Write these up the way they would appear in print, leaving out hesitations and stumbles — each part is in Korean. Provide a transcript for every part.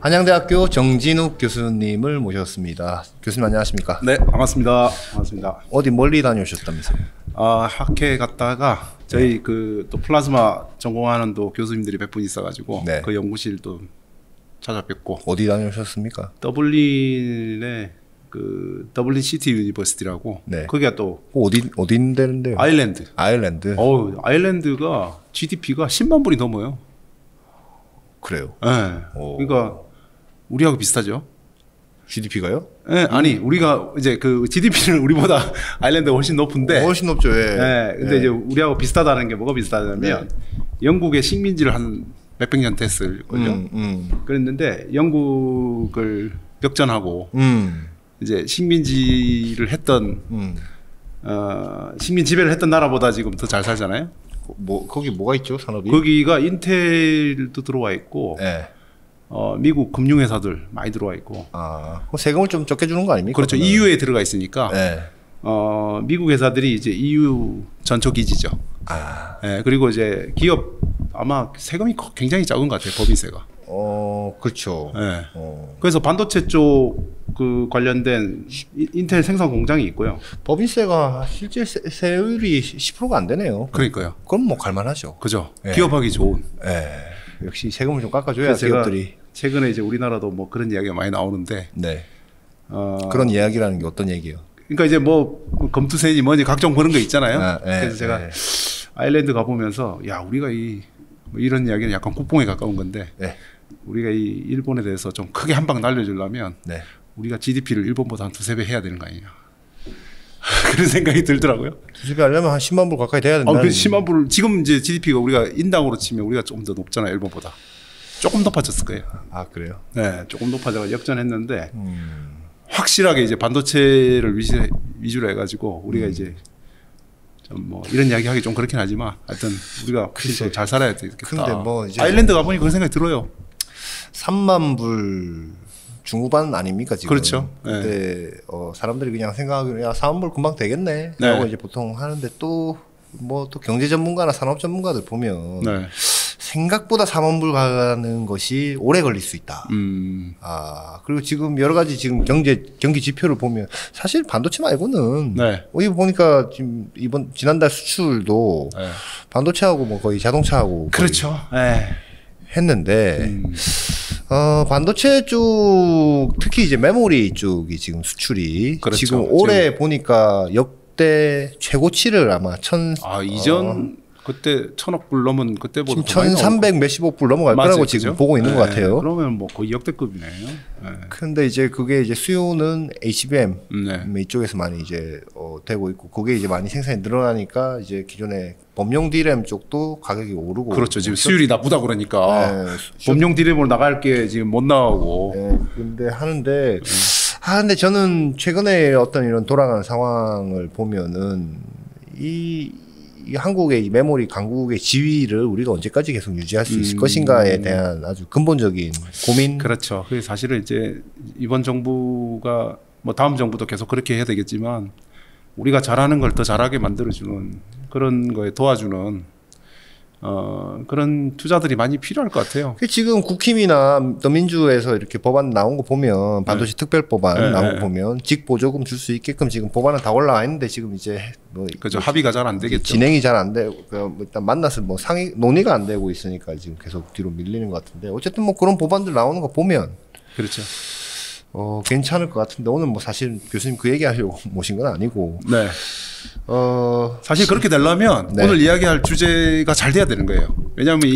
한양대학교 정진욱 교수님을 모셨습니다. 교수님 안녕하십니까? 네, 반갑습니다. 반갑습니다. 어디 멀리 다녀오셨다면서요? 학회 갔다가 저희 또 플라즈마 전공하는 또 교수님들이 몇 분 있어가지고 네. 그 연구실도 찾아뵙고. 어디 다녀오셨습니까? 더블린의 더블린 시티 유니버시티라고. 네. 거기가 또 어딘데는데요? 아일랜드. 아일랜드 아일랜드가 GDP가 10만 불이 넘어요. 그래요. 네. 그러니까 우리하고 비슷하죠. GDP가요? 네, 아니 우리가 이제 GDP는 우리보다 아일랜드가 훨씬 높은데. 훨씬 높죠. 예. 네, 근데 이제 우리하고 비슷하다는 게 뭐가 비슷하냐면 영국의 식민지를 한 몇백 년 됐을걸요. 그랬는데 영국을 역전하고 이제 식민지를 했던 식민 지배를 했던 나라보다 지금 더 잘 살잖아요. 거기 뭐가 있죠, 산업이? 거기가 인텔도 들어와 있고. 네. 미국 금융회사들 많이 들어와 있고. 세금을 좀 적게 주는 거 아닙니까? 그렇죠. 그러면? EU에 들어가 있으니까. 네. 미국 회사들이 이제 EU 전초 기지죠. 네, 그리고 이제 기업 아마 세금이 굉장히 작은 것 같아요. 법인세가. 그렇죠. 네. 그래서 반도체 쪽 관련된 인텔 생산 공장이 있고요. 법인세가 실제 세율이 10%가 안 되네요. 그러니까요. 그럼 뭐 갈만하죠. 그죠. 네. 기업하기 좋은. 네. 역시 세금을 좀 깎아줘야 기업들이. 최근에 이제 우리나라도 뭐 그런 이야기가 많이 나오는데. 네. 그런 이야기라는 게 어떤 얘기예요? 그러니까 이제 뭐 검투세니 뭐니 각종 그런 거 있잖아요. 네, 그래서 제가 아일랜드 가보면서 야 우리가 뭐 이런 이야기는 약간 국뽕에 가까운 건데 우리가 이 일본에 대해서 좀 크게 한 방 날려주려면 우리가 GDP를 일본보다 한 두세 배 해야 되는 거 아니냐. 그런 생각이 들더라고요. 두세 배 하려면 한 10만 불 가까이 돼야 된다. 그 10만 불 지금 이제 GDP가 우리가 인당으로 치면 우리가 좀 더 높잖아요. 일본보다. 조금 높아졌을 거예요. 그래요? 네, 조금 높아져서 역전했는데 확실하게 이제 반도체를 위주로 해가지고 우리가 이제 좀 뭐 이런 이야기 하기 좀 그렇긴 하지만 하여튼 우리가 잘 살아야 되겠다. 근데 뭐 이제 아일랜드 가보니 그런 생각이 들어요. 3만 불 중후반 아닙니까 지금? 그렇죠. 근데 사람들이 그냥 생각하기로 야 4만 불 금방 되겠네 라고 이제 보통 하는데 또 뭐 또 경제 전문가나 산업 전문가들 보면 생각보다 4만 불 가는 것이 오래 걸릴 수 있다. 그리고 지금 여러 가지 지금 경기 지표를 보면 사실 반도체 말고는 여기 보니까 지금 지난달 수출도 반도체하고 뭐 거의 자동차하고 그렇죠. 했는데 반도체 쪽 특히 이제 메모리 쪽이 지금 수출이 그렇죠. 지금 올해 보니까 역대 최고치를 아마 이전 그때 1,000억 불 넘은 그때보다 지금 1,300 몇십억 불 넘어갈 거라고 지금 보고 있는 것 같아요. 그러면 뭐 거의 역대급이네요. 근데 이제 그게 이제 수요는 HBM 이쪽에서 많이 이제 되고 있고 그게 이제 많이 생산이 늘어나니까 이제 기존의 범용 DRAM 쪽도 가격이 오르고 그렇죠. 지금 수율이 나쁘다 그러니까 범용 DRAM으로 나갈 게 지금 못 나오고. 근데 하는데 근데 저는 최근에 어떤 이런 돌아가는 상황을 보면은 이 한국의 이 메모리 강국의 지위를 우리가 언제까지 계속 유지할 수 있을 것인가에 대한 아주 근본적인 고민. 그렇죠. 그게 사실은 이제 이번 정부가 뭐 다음 정부도 계속 그렇게 해야 되겠지만 우리가 잘하는 걸 더 잘하게 만들어주는 그런 거에 도와주는 그런 투자들이 많이 필요할 것 같아요. 지금 국힘이나 더민주에서 이렇게 법안 나온 거 보면 반도체 특별 법안 나온 거 보면 직보조금 줄 수 있게끔 지금 법안은 다 올라와 있는데 지금 이제 그죠. 합의가 잘 안 되겠죠. 진행이 잘 안 되고 일단 만나서 뭐 논의가 안 되고 있으니까 지금 계속 뒤로 밀리는 것 같은데 어쨌든 뭐 그런 법안들 나오는 거 보면 그렇죠. 괜찮을 것 같은데 오늘 뭐 사실 교수님 그 얘기하려고 모신 건 아니고. 사실 그렇게 되려면 오늘 이야기할 주제가 잘 돼야 되는 거예요. 왜냐하면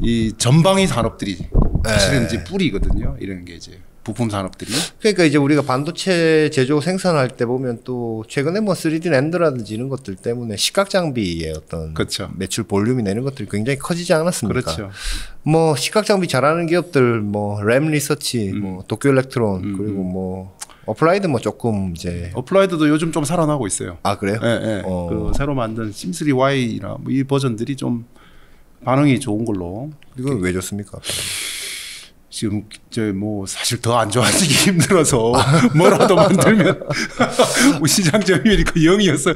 이 전방위 산업들이 사실은 이제 뿌리거든요. 이런 게 이제 부품 산업들이. 그러니까 이제 우리가 반도체 제조 생산할 때 보면 또 최근에 뭐 3D 랜드라든지 이런 것들 때문에 시각 장비의 어떤 매출 볼륨이나 이런 것들이 굉장히 커지지 않았습니까? 그렇죠. 뭐 시각 장비 잘하는 기업들 뭐 램 리서치, 뭐 도쿄 일렉트론 그리고 뭐 어플라이드 뭐 조금 이제 어플라이드도 요즘 좀 살아나고 있어요. 그래요? 그 새로 만든 심3Y나 뭐 이 버전들이 좀 반응이 좋은 걸로. 이건 왜 좋습니까? 지금 뭐 사실 더 안 좋아지기 힘들어서 뭐라도 만들면 시장 점유율이 그 0이었어.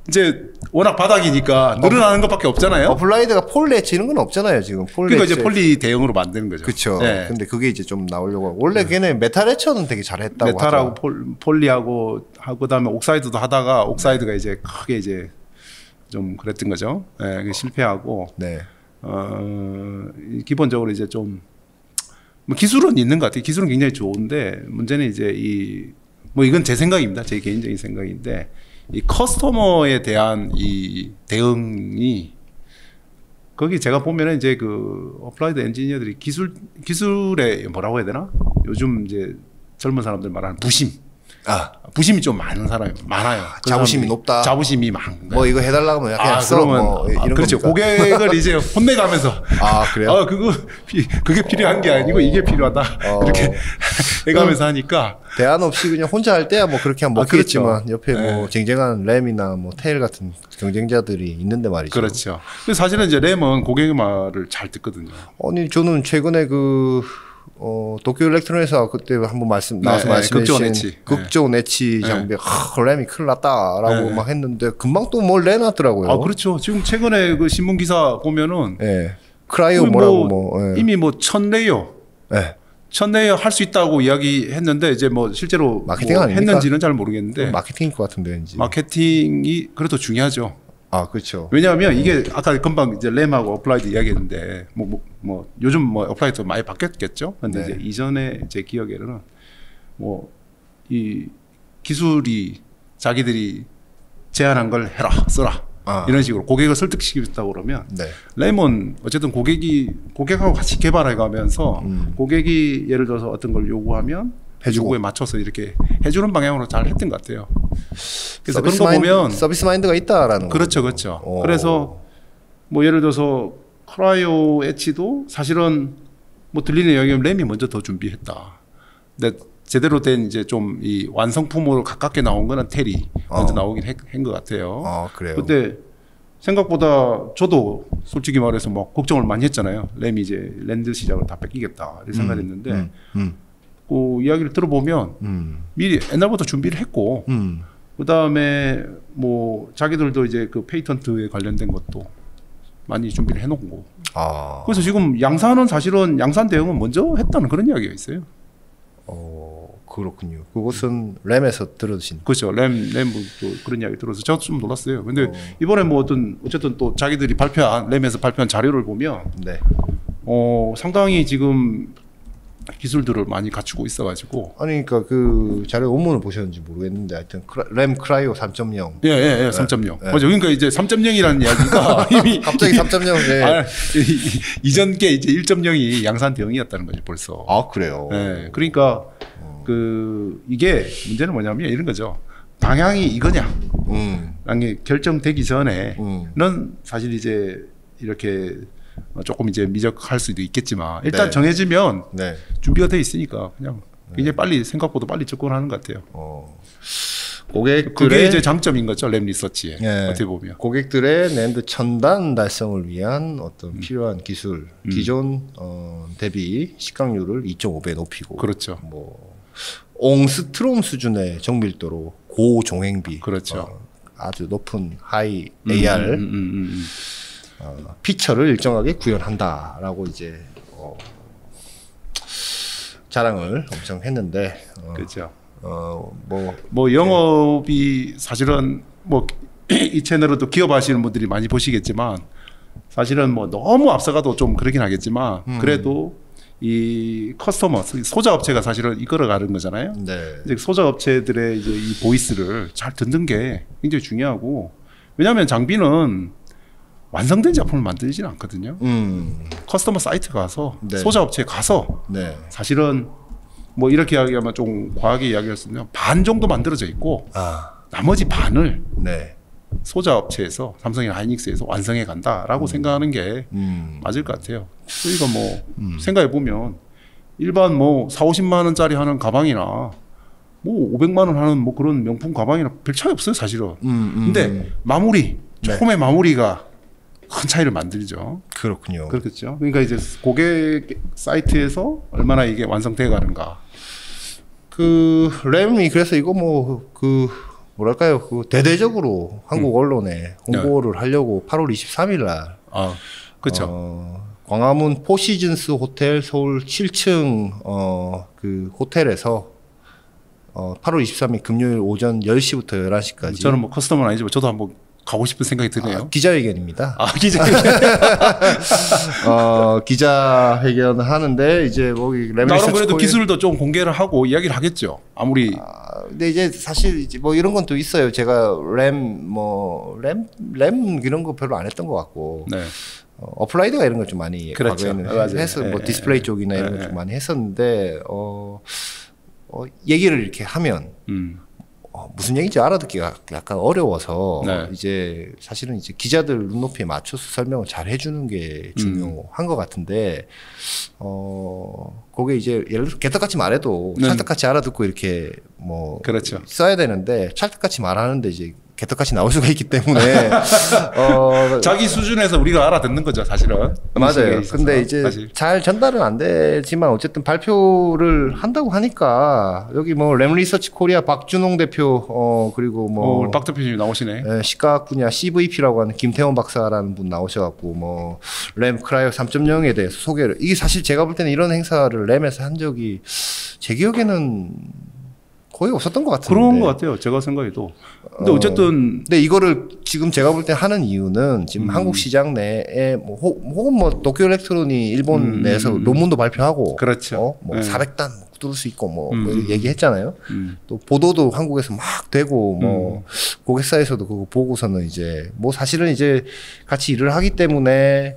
이제 워낙 바닥이니까 늘어나는 것밖에 없잖아요. 어플라이드가 폴리 엣지는 건 없잖아요 지금. 그러니까 이제 폴리 대형으로 만드는 거죠. 그렇죠. 네. 근데 그게 이제 좀 나오려고 하고. 원래 걔네 메탈 엣처는 되게 잘했다고 메탈하고 폴리하고 하고 그다음에 옥사이드도 하다가 옥사이드가 이제 크게 이제 좀 그랬던 거죠. 네, 실패하고. 네. 기본적으로 이제 좀 뭐 기술은 있는 것 같아요. 기술은 굉장히 좋은데 문제는 이제 뭐 이건 제 생각입니다. 제 개인적인 생각인데 이 커스터머에 대한 이 대응이 거기 제가 보면은 이제 그 어플라이드 엔지니어들이 기술에 뭐라고 해야 되나? 요즘 이제 젊은 사람들 말하는 부심이 좀 많은 사람이 많아요. 자부심이 높다. 자부심이 많은. 뭐 이거 해달라고 하면 그냥 그러면 뭐 이런 그렇죠. 겁니까? 고객을 이제 혼내가면서 그래요? 그게 필요한 게 아니고 이게 필요하다 이렇게 해가면서 하니까 대안 없이 그냥 혼자 할 때야 뭐 그렇게 하면 먹겠지만 그렇죠. 옆에 뭐 쟁쟁한 램이나 뭐 테일 같은 경쟁자들이 있는데 말이죠. 그렇죠. 근데 사실은 이제 램은 고객의 말을 잘 듣거든요. 아니 저는 최근에 도쿄 일렉트로닉에서 그때 한번 나와서 말씀해주신 극저온 엣지 장비 램이 큰일 났다라고 막 했는데 금방 또 뭘 내놨더라고요. 그렇죠. 지금 최근에 그 신문 기사 보면은 크라이오 뭐라고 이미 1000레이어 1000레이어 할 수 있다고 이야기했는데 이제 뭐 실제로 마케팅 뭐 했는지는 잘 모르겠는데 마케팅일 것 같은데 왠지. 마케팅이 그래도 중요하죠. 그렇죠. 왜냐하면 이게 아까 금방 이제 램하고 어플라이드 이야기했는데 뭐 요즘 뭐 어플라이드 많이 바뀌었겠죠. 근데 이제 이전에 제 기억에는 뭐 이 기술이 자기들이 제안한 걸 해라 써라 이런 식으로 고객을 설득시키겠다고 그러면 램은 어쨌든 고객하고 같이 개발해가면서 고객이 예를 들어서 어떤 걸 요구하면 요구에 맞춰서 이렇게 해주는 방향으로 잘 했던 것 같아요. 그래서 그런 거 보면 서비스 마인드가 있다라는 거죠. 그렇죠. 그래서 뭐 예를 들어서 크라이오 엣지도 사실은 뭐 들리는 이야기는 램이 먼저 더 준비했다. 근데 제대로 된 이제 좀 이 완성품으로 가깝게 나온 거는 텔이 먼저 나오긴 한 것 같아요. 그래요. 근데 생각보다 저도 솔직히 말해서 막 걱정을 많이 했잖아요. 램이 이제 랜드 시장을 다 뺏기겠다 이렇게 생각했는데 그 이야기를 들어보면 미리 옛날부터 준비를 했고 그 다음에 뭐 자기들도 이제 그 페이턴트에 관련된 것도 많이 준비를 해놓고 그래서 지금 양산은 사실은 양산 대응은 먼저 했다는 그런 이야기가 있어요. 그렇군요. 그것은 램에서 들으신. 그렇죠. 램도 그런 이야기 들어서 저도 좀 놀랐어요. 근데 이번에 뭐 어쨌든 또 자기들이 램에서 발표한 자료를 보면 상당히 지금 기술들을 많이 갖추고 있어가지고. 그러니까 그 자료 원문을 보셨는지 모르겠는데 하여튼 램 크라이오 3.0. 예, 3.0. 맞아. 그러니까 이제 3.0이라는 이야기가 이미 갑자기 3.0. 이전 게 이제 1.0이 양산 대응이었다는 거죠 벌써. 그래요. 네, 그러니까 이게 문제는 뭐냐면 이런 거죠. 방향이 이거냐? 라는 결정되기 전에는 사실 이제 이렇게 조금 이제 미적할 수도 있겠지만 일단 정해지면 준비가 돼 있으니까 그냥 굉장히 생각보다 빨리 접근하는 것 같아요. 그게 이제 장점인 거죠. 램 리서치에 어떻게 보면 고객들의 낸드 첨단 달성을 위한 어떤 필요한 기술 기존 대비 시각률을 2.5배 높이고 그렇죠. 뭐 옹스트롬 수준의 정밀도로 고종횡비 그렇죠. 아주 높은 하이 AR 피처를 일정하게 구현한다라고 이제 자랑을 엄청 했는데 그렇죠. 뭐 영업이 사실은 뭐 이 채널도 기업 하시는 분들이 많이 보시겠지만 사실은 뭐 너무 앞서가도 좀 그러긴 하겠지만 그래도 이 커스터머 소자 업체가 사실은 이끌어가는 거잖아요. 이제 소자 업체들의 이제 이 보이스를 잘 듣는 게 굉장히 중요하고 왜냐하면 장비는 완성된 작품을 만들지는 않거든요. 커스터머 사이트 가서 소자 업체에 가서 사실은 뭐 이렇게 이야기하면 좀 과하게 이야기할 수 있는 반 정도 만들어져 있고 나머지 반을 소자 업체에서 삼성이나 하이닉스에서 완성해 간다라고 생각하는 게 맞을 것 같아요. 그러니까 뭐 생각해 보면 일반 뭐 40~50만 원짜리 하는 가방이나 뭐 500만 원 하는 뭐 그런 명품 가방이나 별 차이 없어요 사실은. 근데 조금의 마무리가 큰 차이를 만들죠. 그렇군요. 그렇겠죠. 그러니까 이제 고객 사이트에서 얼마나 이게 완성돼 가는가. 램이 그래서 이거 뭐 뭐랄까요, 그 대대적으로 한국 언론에 홍보를 하려고 8월 23일 날, 그렇죠. 광화문 포시즌스 호텔 서울 7층 그 호텔에서 8월 23일 금요일 오전 10시부터 11시까지. 저는 뭐 커스터머는 아니지만 저도 한번 가고 싶은 생각이 드네요. 기자회견입니다. 기자회견. 기자회견을 하는데 이제 뭐 나름 그래도 기술도 좀 공개를 하고 이야기를 하겠죠. 아무리. 근데 이제 사실 이제 뭐 이런 건 또 있어요. 제가 램 이런 거 별로 안 했던 것 같고. 네. 어플라이드가 이런 걸 좀 많이 그렇죠. 과거에는 해서 뭐 디스플레이 쪽이나 이런 걸 좀 많이 했었는데 얘기를 이렇게 하면 무슨 얘기인지 알아듣기가 약간 어려워서 이제 사실은 이제 기자들 눈높이에 맞춰서 설명을 잘 해주는 게 중요한 것 같은데 그게 이제 예를 들어 개떡같이 말해도 찰떡같이 알아듣고 이렇게 뭐 그렇죠. 써야 되는데 찰떡같이 말하는데 이제 개떡같이 나올 수가 있기 때문에 자기 수준에서 우리가 알아듣는 거죠, 사실은. 맞아요. 근데 이제 사실. 잘 전달은 안 되지만 어쨌든 발표를 한다고 하니까 여기 뭐 램 리서치 코리아 박준홍 대표 그리고 뭐 박 대표님 나오시네. 시각 분야 CVP라고 하는 김태원 박사라는 분 나오셔갖고 뭐 램 크라이오 3.0에 대해서 소개를 이게 사실 제가 볼 때는 이런 행사를 램에서 한 적이 제 기억에는 거의 없었던 것 같은데. 그런 것 같아요. 제가 생각해도. 근데 어쨌든. 근데 이거를 지금 제가 볼 때 하는 이유는 지금 한국 시장 내에 뭐 혹은 뭐 도쿄 일렉트론이 일본 내에서 논문도 발표하고. 그렇죠. 뭐 400단 뚫을 수 있고 뭐 얘기했잖아요. 또 보도도 한국에서 막 되고 뭐 고객사에서도 그거 보고서는 이제 뭐 사실은 이제 같이 일을 하기 때문에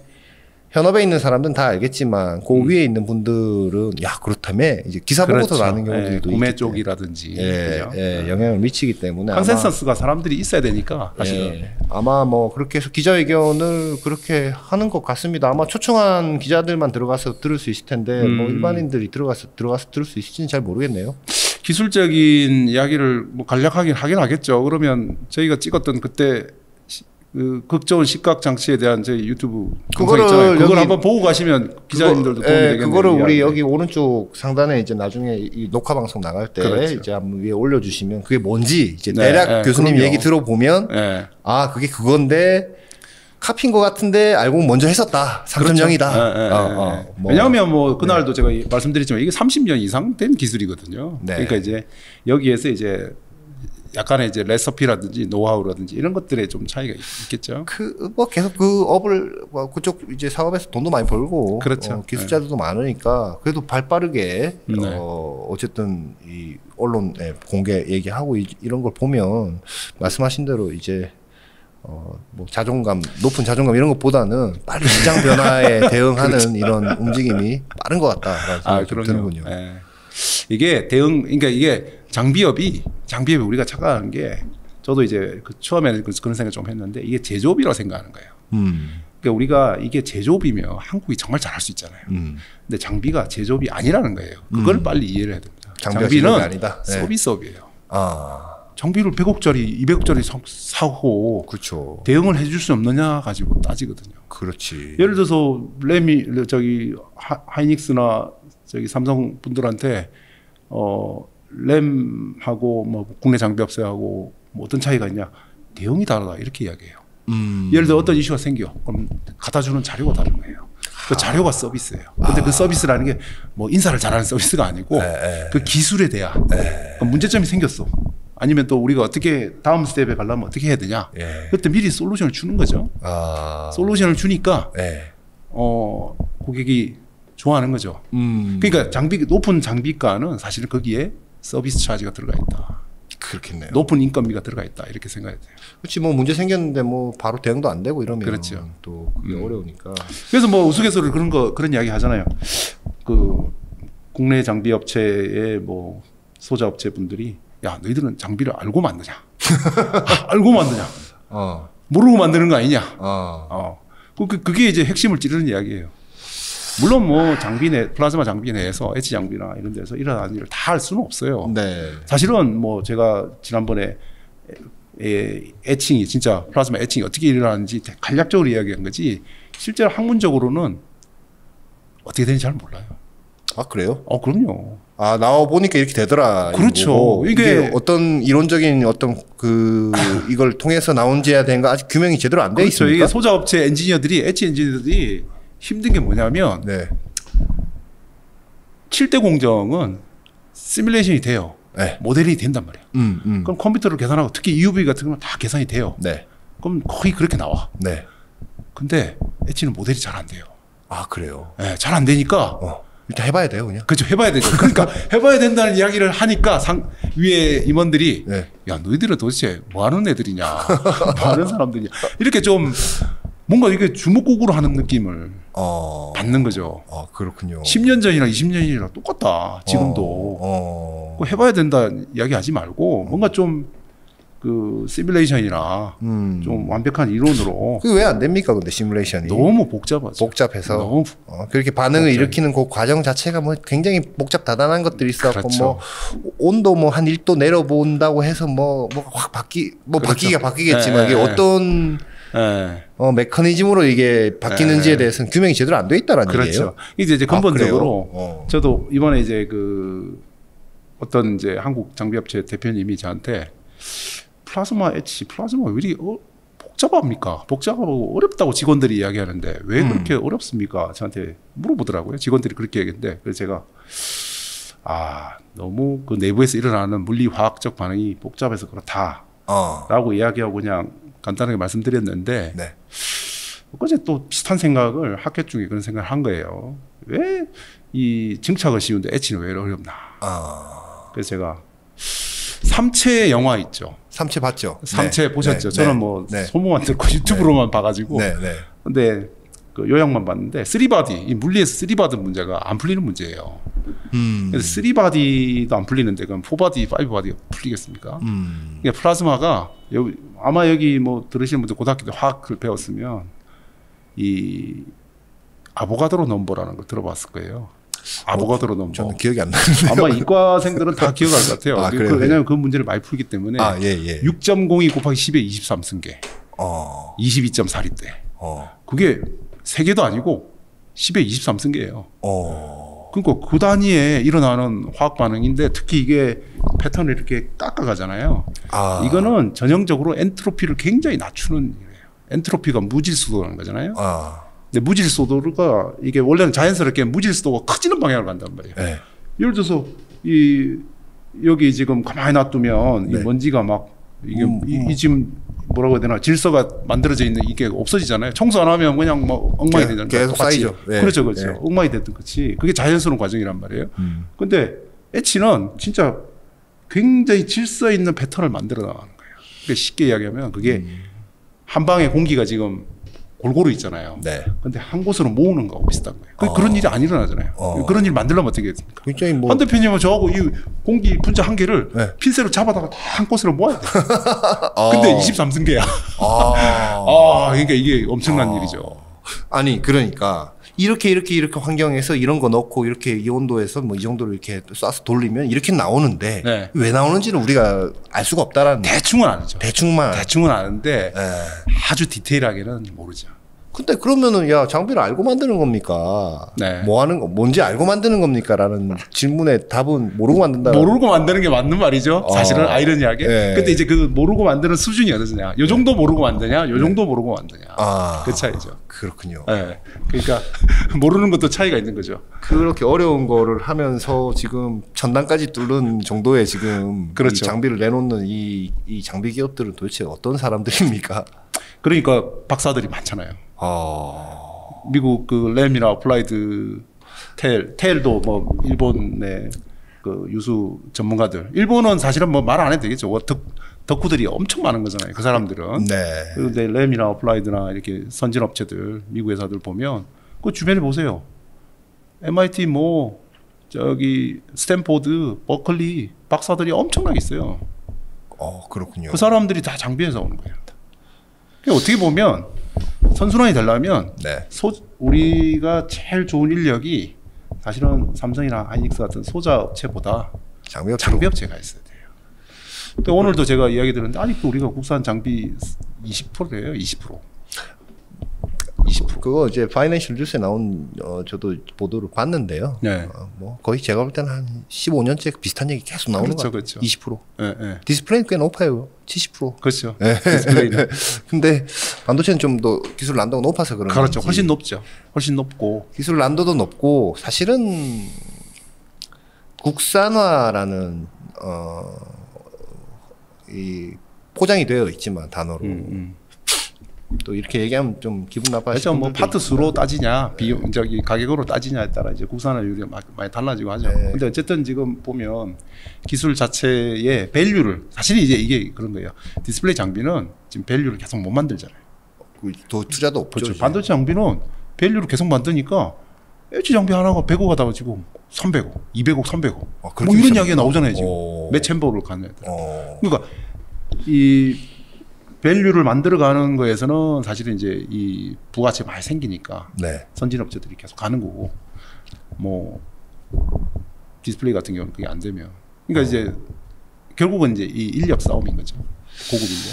현업에 있는 사람들은 다 알겠지만 그 위에 있는 분들은 야 그렇다며 이제 기사 보고서 나는 경우들도 구매 쪽이라든지 영향을 미치기 때문에 컨센서스가 사람들이 있어야 되니까 사실은 아마 뭐 그렇게 해서 기자회견을 그렇게 하는 것 같습니다. 아마 초청한 기자들만 들어가서 들을 수 있을 텐데 뭐 일반인들이 들어가서 들을 수 있을지는 잘 모르겠네요. 기술적인 이야기를 뭐 간략하게 하긴 하겠죠. 그러면 저희가 찍었던 그때 그 극저온 식각 장치에 대한 저희 유튜브 영상 있잖아요. 그걸 한번 보고 가시면 기자님들도 도움이 되겠네요. 그거를 우리 여기 오른쪽 상단에 이제 나중에 이 녹화 방송 나갈 때 이제 한번 위에 올려주시면 그게 뭔지 이제 대략 교수님 얘기 들어보면 아 그게 그건데 카피인 것 같은데 알고 먼저 했었다. 3.0이다. 왜냐하면 뭐 그날도 제가 말씀드렸지만 이게 30년 이상 된 기술이거든요. 그러니까 이제 여기에서 이제 약간의 이제 레시피라든지 노하우라든지 이런 것들에 좀 차이가 있겠죠. 뭐 계속 그 업을 그쪽 이제 사업에서 돈도 많이 벌고 그렇죠. 기술자들도 많으니까 그래도 발빠르게 어쨌든 이 언론에 공개 얘기하고 이런 걸 보면 말씀하신 대로 이제 뭐 자존감 높은 자존감 이런 것보다는 빨리 시장 변화에 대응하는 그렇죠. 이런 움직임이 빠른 것 같다라는 생각이 드는군요. 이게 그러니까 이게 장비업이 우리가 착각하는 게 저도 이제 그 처음에는 그런 생각 좀 했는데 이게 제조업이라고 생각하는 거예요. 그러니까 우리가 이게 제조업이면 한국이 정말 잘할 수 있잖아요. 근데 장비가 제조업이 아니라는 거예요. 그걸 빨리 이해를 해야 됩니다. 장비는 아니다. 서비스업이에요. 장비를 100억짜리, 200억짜리 사고 그렇죠. 대응을 해줄 수 없느냐 가지고 따지거든요. 그렇지. 예를 들어서 하이닉스나 삼성 분들한테 램하고 뭐 국내 장비업체하고 뭐 어떤 차이가 있냐 대응이 다르다 이렇게 이야기해요. 예를 들어 어떤 이슈가 생겨 그럼 갖다 주는 자료가 다른 거예요. 그 자료가 서비스예요. 근데 그 서비스라는 게 뭐 인사를 잘하는 서비스가 아니고 그 기술에 대한 문제점이 생겼어. 아니면 또 우리가 어떻게 다음 스텝에 가려면 어떻게 해야 되냐. 그때 미리 솔루션을 주는 거죠. 솔루션을 주니까 고객이 좋아하는 거죠. 그러니까 높은 장비가는 사실은 거기에 서비스 차지가 들어가 있다. 그렇겠네요. 높은 인건비가 들어가 있다. 이렇게 생각해야 돼요. 그렇지. 뭐 문제 생겼는데 뭐 바로 대응도 안 되고 이러면 그렇죠. 또 그게 어려우니까. 그래서 뭐 우스갯소리로 그런 이야기 하잖아요. 그 국내 장비 업체의 뭐 소자 업체 분들이 야 너희들은 장비를 알고 만드냐? 알고 만드냐? 모르고 만드는 거 아니냐? 그게 이제 핵심을 찌르는 이야기예요. 물론 뭐 플라즈마 장비 내에서 엣지 장비나 이런 데서 일어나는 일을 다 할 수는 없어요. 사실은 뭐 제가 지난번에 에칭이 진짜 플라즈마 에칭이 어떻게 일어나는지 간략적으로 이야기한 거지 실제로 학문적으로는 어떻게 되는지 잘 몰라요. 아 그래요? 그럼요. 아 나와 보니까 이렇게 되더라. 그렇죠. 이게 어떤 이론적인 어떤 이걸 통해서 나온지에 대한 아직 규명이 제대로 안 돼 그렇죠. 있습니까? 이게 소자업체 엔지니어들이 엣지 엔지니어들이 힘든 게 뭐냐면 네. 7대 공정은 시뮬레이션이 돼요. 네. 모델이 된단 말이에요. 그럼 컴퓨터를 계산하고 특히 EUV 같은 건 다 계산이 돼요. 네. 그럼 거의 그렇게 나와. 네. 근데 엣지는 모델이 잘 안 돼요. 아 그래요? 네, 잘 안 되니까 일단 해봐야 돼요 그냥. 그렇죠. 해봐야 되죠. 그러니까 해봐야 된다는 이야기를 하니까 위에 임원들이 네. 야 너희들은 도대체 뭐 하는 애들이냐 뭐 하는 사람들이냐 이렇게 좀 뭔가 이게 주먹구구로 하는 느낌을 받는 거죠. 그렇군요. 10년 전이랑 20년 전이랑 똑같다. 지금도 해봐야 된다 이야기하지 말고 뭔가 좀 그 시뮬레이션이나 좀 완벽한 이론으로. 그게 왜 안 됩니까? 근데 시뮬레이션이 너무 복잡하죠. 복잡해서 너무 그렇게 반응을 일으키는 그 과정 자체가 뭐 굉장히 복잡다단한 것들이 있어갖고 그렇죠. 뭐 온도 뭐 한 1도 내려본다고 해서 뭐 확 그렇죠. 바뀌기가 바뀌겠지만 이게 어떤 메커니즘으로 이게 바뀌는지에 대해서는 규명이 제대로 안 돼 있다라는 그렇죠. 얘기예요. 이제 근본적으로 저도 이번에 이제 그 어떤 이제 한국 장비업체 대표님이 저한테 플라즈마 엣지, 플라즈마 왜 이리 복잡합니까? 복잡하고 어렵다고 직원들이 이야기하는데 왜 그렇게 어렵습니까? 저한테 물어보더라고요. 직원들이 그렇게 얘기했는데 그래서 제가 너무 그 내부에서 일어나는 물리화학적 반응이 복잡해서 그렇다라고 이야기하고 그냥 간단하게 말씀드렸는데 네. 어제 또 비슷한 생각을 학회 중에 그런 생각을 한 거예요. 왜 이 증착을 쉬운데 엣지는 왜 어렵나? 그래서 제가 삼체 영화 있죠. 삼체 봤죠. 삼체 보셨죠. 네. 저는 뭐 소문만 듣고 유튜브로만 봐가지고. 근데 그 요약만 봤는데 3바디, 이 물리에서 3바디 문제가 안 풀리는 문제예요. 그래서 3바디도 안 풀리는데 그럼 4바디, 5바디가 풀리겠습니까? 그러니까 플라즈마가 아마 여기 뭐 들으시는 분들 고등학교 때 화학을 배웠으면 이 아보가드로 넘버라는 걸 들어봤을 거예요. 아보가드로 넘버. 저는 기억이 안 나는데 아마 이과생들은 다 기억할 것 같아요. 왜냐하면 그 문제를 많이 풀기 때문에 6.02 곱하기 10에 23승계 22.4리때 그게 3개도 아니고 10에 23승계예요. 그러니까 그 단위에 일어나는 화학 반응인데 특히 이게 패턴을 이렇게 깎아가잖아요. 이거는 전형적으로 엔트로피를 굉장히 낮추는 일이에요. 엔트로피가 무질소도라는 거잖아요. 근데 무질소도가 이게 원래는 자연스럽게 무질소도가 커지는 방향으로 간단 말이에요. 예를 들어서 여기 지금 가만히 놔두면 이 먼지가 막 이게 이 지금 뭐라고 해야 되나 질서가 만들어져 있는 이게 없어지잖아요. 청소 안 하면 그냥 뭐 엉망이 되잖아요. 계속 쌓이죠. 그렇죠. 엉망이 됐던 거지. 그게 자연스러운 과정이란 말이에요. 근데 엣지는 진짜 굉장히 질서 있는 패턴을 만들어 나가는 거예요. 그러니까 쉽게 이야기하면 그게 한 방에 공기가 지금 골고루 있잖아요. 근데 한 곳으로 모으는 거하고 비슷한 거예요. 그런 일이 안 일어나잖아요. 그런 일 만들려면 어떻게 했습니까? 반대편이면 저하고 이 공기 분자 한 개를 핀셋으로 잡아다가 다 한 곳으로 모아야 돼. 근데 23승계야. 그러니까 이게 엄청난 일이죠. 아니 그러니까 이렇게 환경에서 이런 거 넣고 이렇게 이 온도에서 뭐 이 정도로 이렇게 쏴서 돌리면 이렇게 나오는데 왜 나오는지는 우리가 알 수가 없다라는. 대충은 아니죠. 대충은 아는데 아주 디테일하게는 모르죠. 근데 그러면은 야 장비를 알고 만드는 겁니까? 뭐 하는 거 뭔지 알고 만드는 겁니까라는 질문의 답은 모르고 만든다. 모르고 만드는 게 맞는 말이죠. 사실은 아이러니하게. 근데 이제 그 모르고 만드는 수준이 어떠냐? 요 정도 모르고 만드냐? 요 정도 모르고 만드냐? 그 차이죠. 그렇군요. 그러니까 모르는 것도 차이가 있는 거죠. 그렇게 어려운 거를 하면서 지금 전단까지 뚫는 정도의 지금 이 장비를 내놓는 이 장비 기업들은 도대체 어떤 사람들입니까? 그러니까 박사들이 많잖아요. 미국 그 램이나 어플라이드 텔도 뭐 일본의 그 유수 전문가들. 일본은 사실은 뭐 말 안 해도 되겠죠. 덕후들이 엄청 많은 거잖아요. 그 사람들은. 그런데 램이나 어플라이드나 이렇게 선진 업체들, 미국 회사들 보면 그 주변에 보세요. MIT 뭐 저기 스탠포드, 버클리 박사들이 엄청나게 있어요. 그렇군요. 그 사람들이 다 장비에서 오는 거예요. 그러니까 어떻게 보면 선순환이 되려면 우리가 제일 좋은 인력이 사실은 삼성이나 하이닉스 같은 소자 업체보다 장비 업체가 있어야 돼요. 근데 오늘도 제가 이야기 들었는데 아직도 우리가 국산 장비 20%예요. 20%. 20%. 그거 이제 파이낸셜 뉴스에 나온 저도 보도를 봤는데요. 네. 뭐 거의 제가 볼 때는 한 15년째 비슷한 얘기 계속 나오는 거 같아요. 그렇죠. 20%. 네, 네. 디스플레이는 꽤 높아요. 70%. 그렇죠. 네. 디스플레이는. 근데 반도체는 좀 더 기술 난도가 높아서 그런 그렇죠. 건지. 훨씬 높죠. 훨씬 높고. 기술 난도도 높고 사실은 국산화라는 이 포장이 되어 있지만 단어로 또 이렇게 얘기하면 좀 기분 나빠하시는 뭐 파트 수로 따지냐 비용 저기 가격으로 따지냐에 따라 이제 국산화율이 많이 달라지고 하죠. 네. 근데 어쨌든 지금 보면 기술 자체의 밸류를 사실 이제 이게 그런 거예요. 디스플레이 장비는 지금 밸류를 계속 못 만들잖아요. 더 투자도 없죠. 그렇죠. 반도체 장비는 밸류를 계속 만드니까 엣지 장비 하나가 100억 하다가 지금 300억, 200억, 300억. 뭐 이런 이야기가 나오잖아요 지금. 몇 챔버를 가는 애들. 그러니까 이 밸류를 만들어가는 거에서는 사실은 이제 이 부가치가 많이 생기니까 네. 선진업체들이 계속 가는 거고 뭐 디스플레이 같은 경우는 그게 안 되면 그러니까 이제 결국은 이제 이 인력 싸움인 거죠. 고급 인력.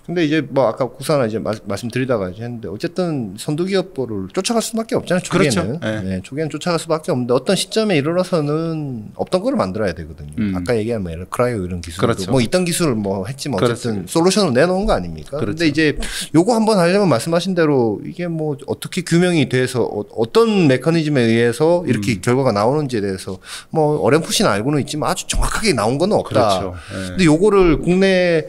근데 이제 뭐 아까 국산화 이제 말씀드리다가 이제 했는데 어쨌든 선두기업부를 쫓아갈 수밖에 없잖아요. 초기에는. 그렇죠. 네, 초기에는 쫓아갈 수밖에 없는데 어떤 시점에 이르러서는 없던 거를 만들어야 되거든요. 아까 얘기한 뭐 크라이오 이런 기술도 그렇죠. 뭐 있던 기술을 뭐 했지만 어쨌든 그렇죠. 솔루션을 내놓은 거 아닙니까? 그렇죠. 근데 이제 요거 한번 하려면 말씀하신 대로 이게 뭐 어떻게 규명이 돼서 어떤 메커니즘에 의해서 이렇게 결과가 나오는지에 대해서 뭐 어렴풋이는 알고는 있지만 아주 정확하게 나온 건 없다. 그렇죠. 네. 근데 요거를 국내에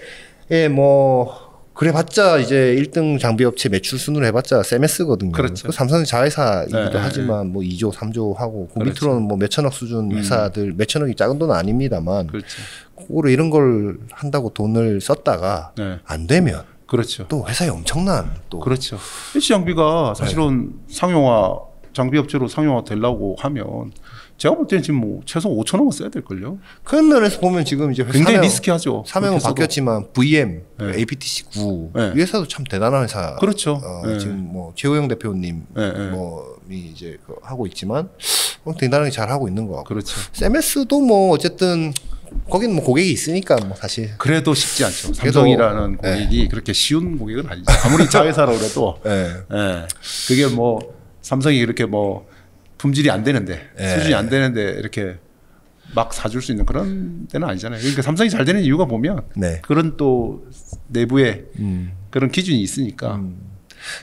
뭐 그래봤자 이제 1등 장비업체 매출 순으로 해봤자 세메스거든요. 그렇죠. 삼성은 자회사이기도 네, 하지만 뭐 2조, 3조 하고 그 그렇죠. 밑으로는 뭐 몇천억 수준 회사들 몇천억이 작은 돈은 아닙니다만 그렇죠. 그거로 이런 걸 한다고 돈을 썼다가 네. 안 되면 그렇죠. 또 회사에 엄청난 또 그렇죠. 엣지 장비가 사실은 상용화 장비업체로 상용화 되려고 하면 제가 볼 때는 지금 뭐 최소 5천억은 써야 될걸요. 그런 면에서 보면 지금 이제 굉장히 리스키하죠. 사명은 바뀌었지만 VM, 네. APTC9 네. 이 회사도 참 대단한 회사. 그렇죠. 네. 지금 뭐 최호영 대표님 네. 뭐이 이제 하고 있지만 대단하게 잘 하고 있는 것 같고. 그렇죠. 세메스도 뭐 어쨌든 거기는 뭐 고객이 있으니까 뭐 사실 그래도 쉽지 않죠. 삼성이라는 고객이 그렇게 쉬운 고객은 아니죠. 아무리 자회사라고 그래도 그게 뭐 삼성이 그렇게 뭐 품질이 안 되는데 수준이 안 되는데 이렇게 막 사줄 수 있는 그런 데는 아니잖아요. 그러니까 삼성이 잘 되는 이유가 보면 그런 또 내부에 그런 기준이 있으니까.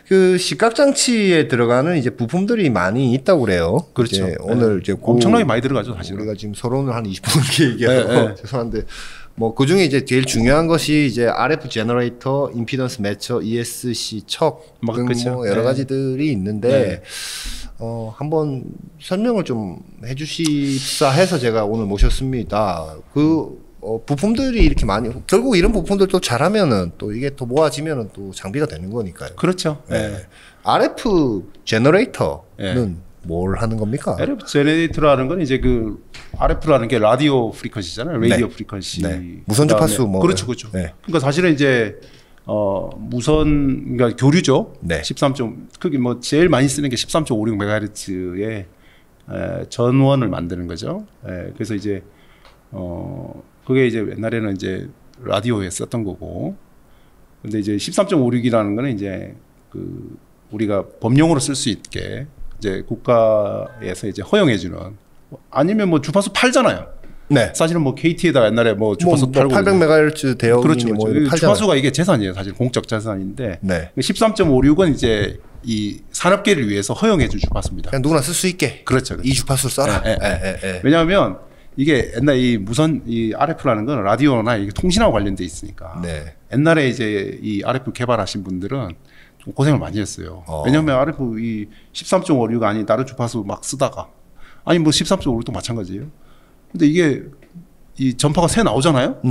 그 시각장치에 들어가는 이제 부품들이 많이 있다고 그래요. 그렇죠. 이제 오늘 이제 엄청나게 많이 들어가죠, 사실. 우리가 지금 서론을 한 20분 넘게 얘기해서 죄송한데 뭐 그 중에 이제 제일 중요한 것이 이제 RF 제너레이터, 임피던스 매처, ESC 척 등 뭐 여러 가지들이 있는데 한번 설명을 좀 해주십사 해서 제가 오늘 모셨습니다. 부품들이 이렇게 많이 결국 이런 부품들도 잘하면은 또 이게 또 모아지면은 또 장비가 되는 거니까요. 그렇죠. RF 제너레이터는 뭘 하는 겁니까? RF 제너레이터라는 건 이제 그 RF라는 게 라디오 프리퀀시잖아요. 라디오 프리퀀시. 무선 주파수 뭐 그렇죠. 그러니까 사실은 이제 무선 그러니까 교류죠. 13점 크게 뭐 제일 많이 쓰는 게 13.56MHz의 전원을 만드는 거죠. 그래서 이제 그게 이제 옛날에는 이제 라디오에 썼던 거고, 근데 이제 13.56이라는 거는 이제 그 우리가 법용으로 쓸 수 있게 이제 국가에서 이제 허용해주는, 아니면 뭐 주파수 팔잖아요. 사실은 뭐 KT에다가 옛날에 뭐 주파수 팔고 800MHz 대역이니 그렇죠. 뭐 팔잖아요. 주파수가 이게 재산이에요. 사실 공적 재산인데 13.56은 이제 이 산업계를 위해서 허용해준 주파수입니다. 그냥 누구나 쓸 수 있게. 그렇죠. 이 주파수를 써라. 왜냐하면 이게 옛날 이 무선 이 RF라는 건 라디오나 이게 통신하고 관련돼 있으니까 옛날에 이제 이 RF 개발하신 분들은 좀 고생을 많이 했어요. 왜냐하면 RF 이 13.56가 아닌 다른 주파수 막 쓰다가 아니 뭐 13.56도 마찬가지예요. 근데 이게 이 전파가 새 나오잖아요.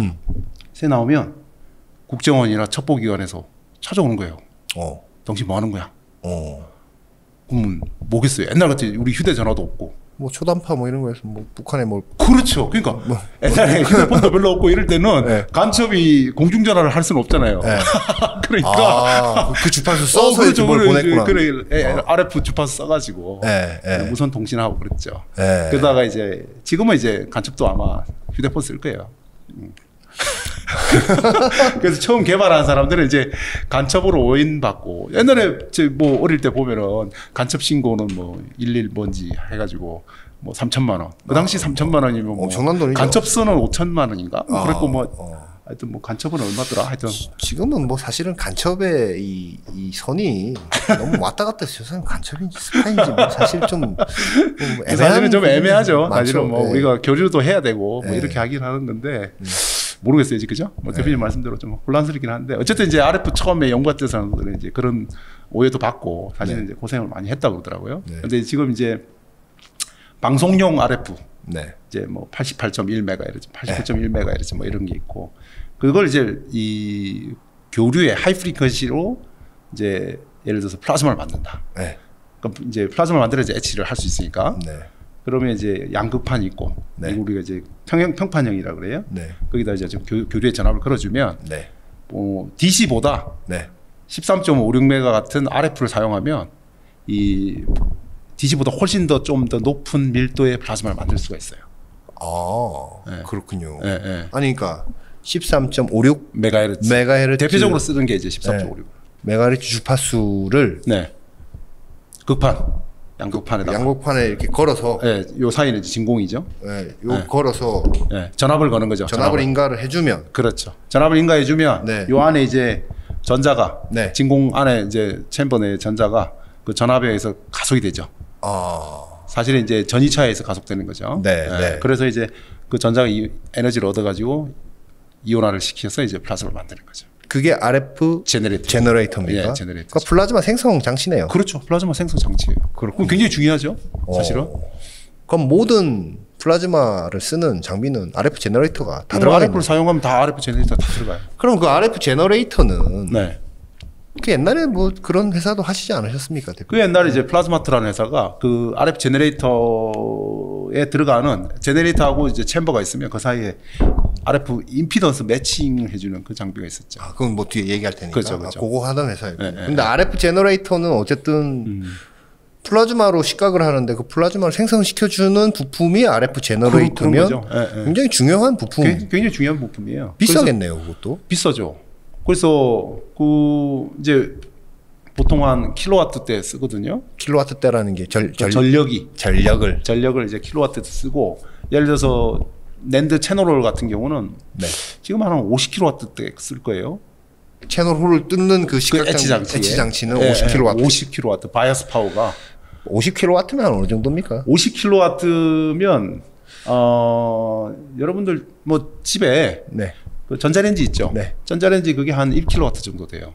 새 나오면 국정원이나 첩보기관에서 찾아오는 거예요. 당신 뭐 하는 거야? 그러면 뭐겠어요? 옛날 같이 우리 휴대전화도 없고. 뭐 초단파 뭐 이런 거에서 뭐 북한에 뭐 그렇죠. 그러니까 옛날에 휴대폰도 별로 없고 이럴 때는 간첩이 공중전화를 할 수는 없잖아요. 그러니까 그 주파수 써서 그렇죠. 뭘 보냈구나. RF 주파수 써가지고 무선 통신하고 그랬죠. 그러다가 이제 지금은 이제 간첩도 아마 휴대폰 쓸 거예요. 그래서 처음 개발한 사람들은 이제 간첩으로 오인받고 옛날에 뭐 어릴 때 보면은 간첩 신고는 뭐 11 뭔지 해가지고 뭐 3천만 원. 그 당시 3천만 원이면 뭐 엄청난 돈이죠. 간첩선은 5천만 원인가? 그랬고 뭐 하여튼 뭐 간첩은 얼마더라? 하여튼 지금은 뭐 사실은 간첩의 이 선이 너무 왔다 갔다 해서 저 사람 간첩인지 스파인지 뭐 사실 좀 사실은 좀 애매하죠. 많죠. 사실은 뭐 네. 우리가 교류도 해야 되고 뭐 이렇게 하긴 하는 건데 모르겠어요, 그죠? 뭐 대표님 말씀대로 좀 혼란스럽긴 한데 어쨌든 이제 RF 처음에 연구했던 사람들은 이제 그런 오해도 받고 사실은 이제 고생을 많이 했다고 그러더라고요. 근데 지금 이제 방송용 RF 이제 뭐 88.1MHz, 88.1MHz 뭐 이런 게 있고 그걸 이제 이 교류의 하이 프리퀀시로 이제 예를 들어서 플라즈마를 만든다. 그럼 이제 플라즈마를 만들어야 H를 할 수 있으니까. 그러면 이제 양극판이 있고 우리가 이제 평판형이라 그래요. 거기다 이제 좀 교류의 전압을 걸어주면 뭐 DC보다 13.56메가 같은 RF를 사용하면 이 DC보다 훨씬 더 좀 더 높은 밀도의 플라즈마를 만들 수가 있어요. 그렇군요. 아니 그러니까 13.56 메가헤르츠 대표적으로 쓰는 게 이제 13.56 메가헤르츠 주파수를 극판 양극판에다가 양극판에 이렇게 걸어서 요 사이는 이제 진공이죠. 걸어서 전압을 거는 거죠. 전압을 인가를 해주면 그렇죠. 전압을 인가해주면 요 안에 이제 전자가 진공 안에 이제 챔버 내 전자가 그 전압에 의해서 가속이 되죠. 사실은 이제 전이차에 의해서 가속되는 거죠. 그래서 이제 그 전자가 에너지를 얻어가지고 이온화를 시켜서 이제 플라즈마를 만드는 거죠. 그게 RF 제너레이터입니까? 그러니까 플라즈마 생성 장치네요. 그렇죠. 플라즈마 생성 장치예요. 그럼 굉장히 중요하죠. 사실은. 그럼 모든 플라즈마를 쓰는 장비는 RF 제너레이터가 다 들어가요. RF를 사용하면 다 RF 제너레이터 다 들어가요. 그럼 그 RF 제너레이터는 그 옛날에 뭐 그런 회사도 하시지 않으셨습니까? 대표님? 그 옛날에 이제 플라즈마트라는 회사가 그 RF 제너레이터에 들어가는 제너레이터하고 이제 챔버가 있으면 그 사이에 RF 임피던스 매칭을 해주는 그 장비가 있었죠. 그건 뭐 뒤에 얘기할 테니까. 그렇죠. 그거 하던 회사예요. 근데 RF 제너레이터는 어쨌든 플라즈마로 시각을 하는데 그 플라즈마를 생성시켜주는 부품이 RF 제너레이터면 굉장히 중요한 부품. 굉장히 중요한 부품이에요. 비싸겠네요, 그것도. 비싸죠. 그래서 그 이제 보통 한 킬로와트대 쓰거든요. 킬로와트대라는 게 전력을 이제 킬로와트대 쓰고 예를 들어서 낸드 채널홀 같은 경우는 지금 한 50킬로와트대 쓸 거예요. 채널홀을 뜯는 그 H장치는 50킬로와트. 50킬로와트 바이어스 파워가 50킬로와트면 어느 정도입니까? 50킬로와트면 여러분들 뭐 집에 그 전자레인지 있죠. 전자레인지 그게 한 1킬로와트 정도 돼요.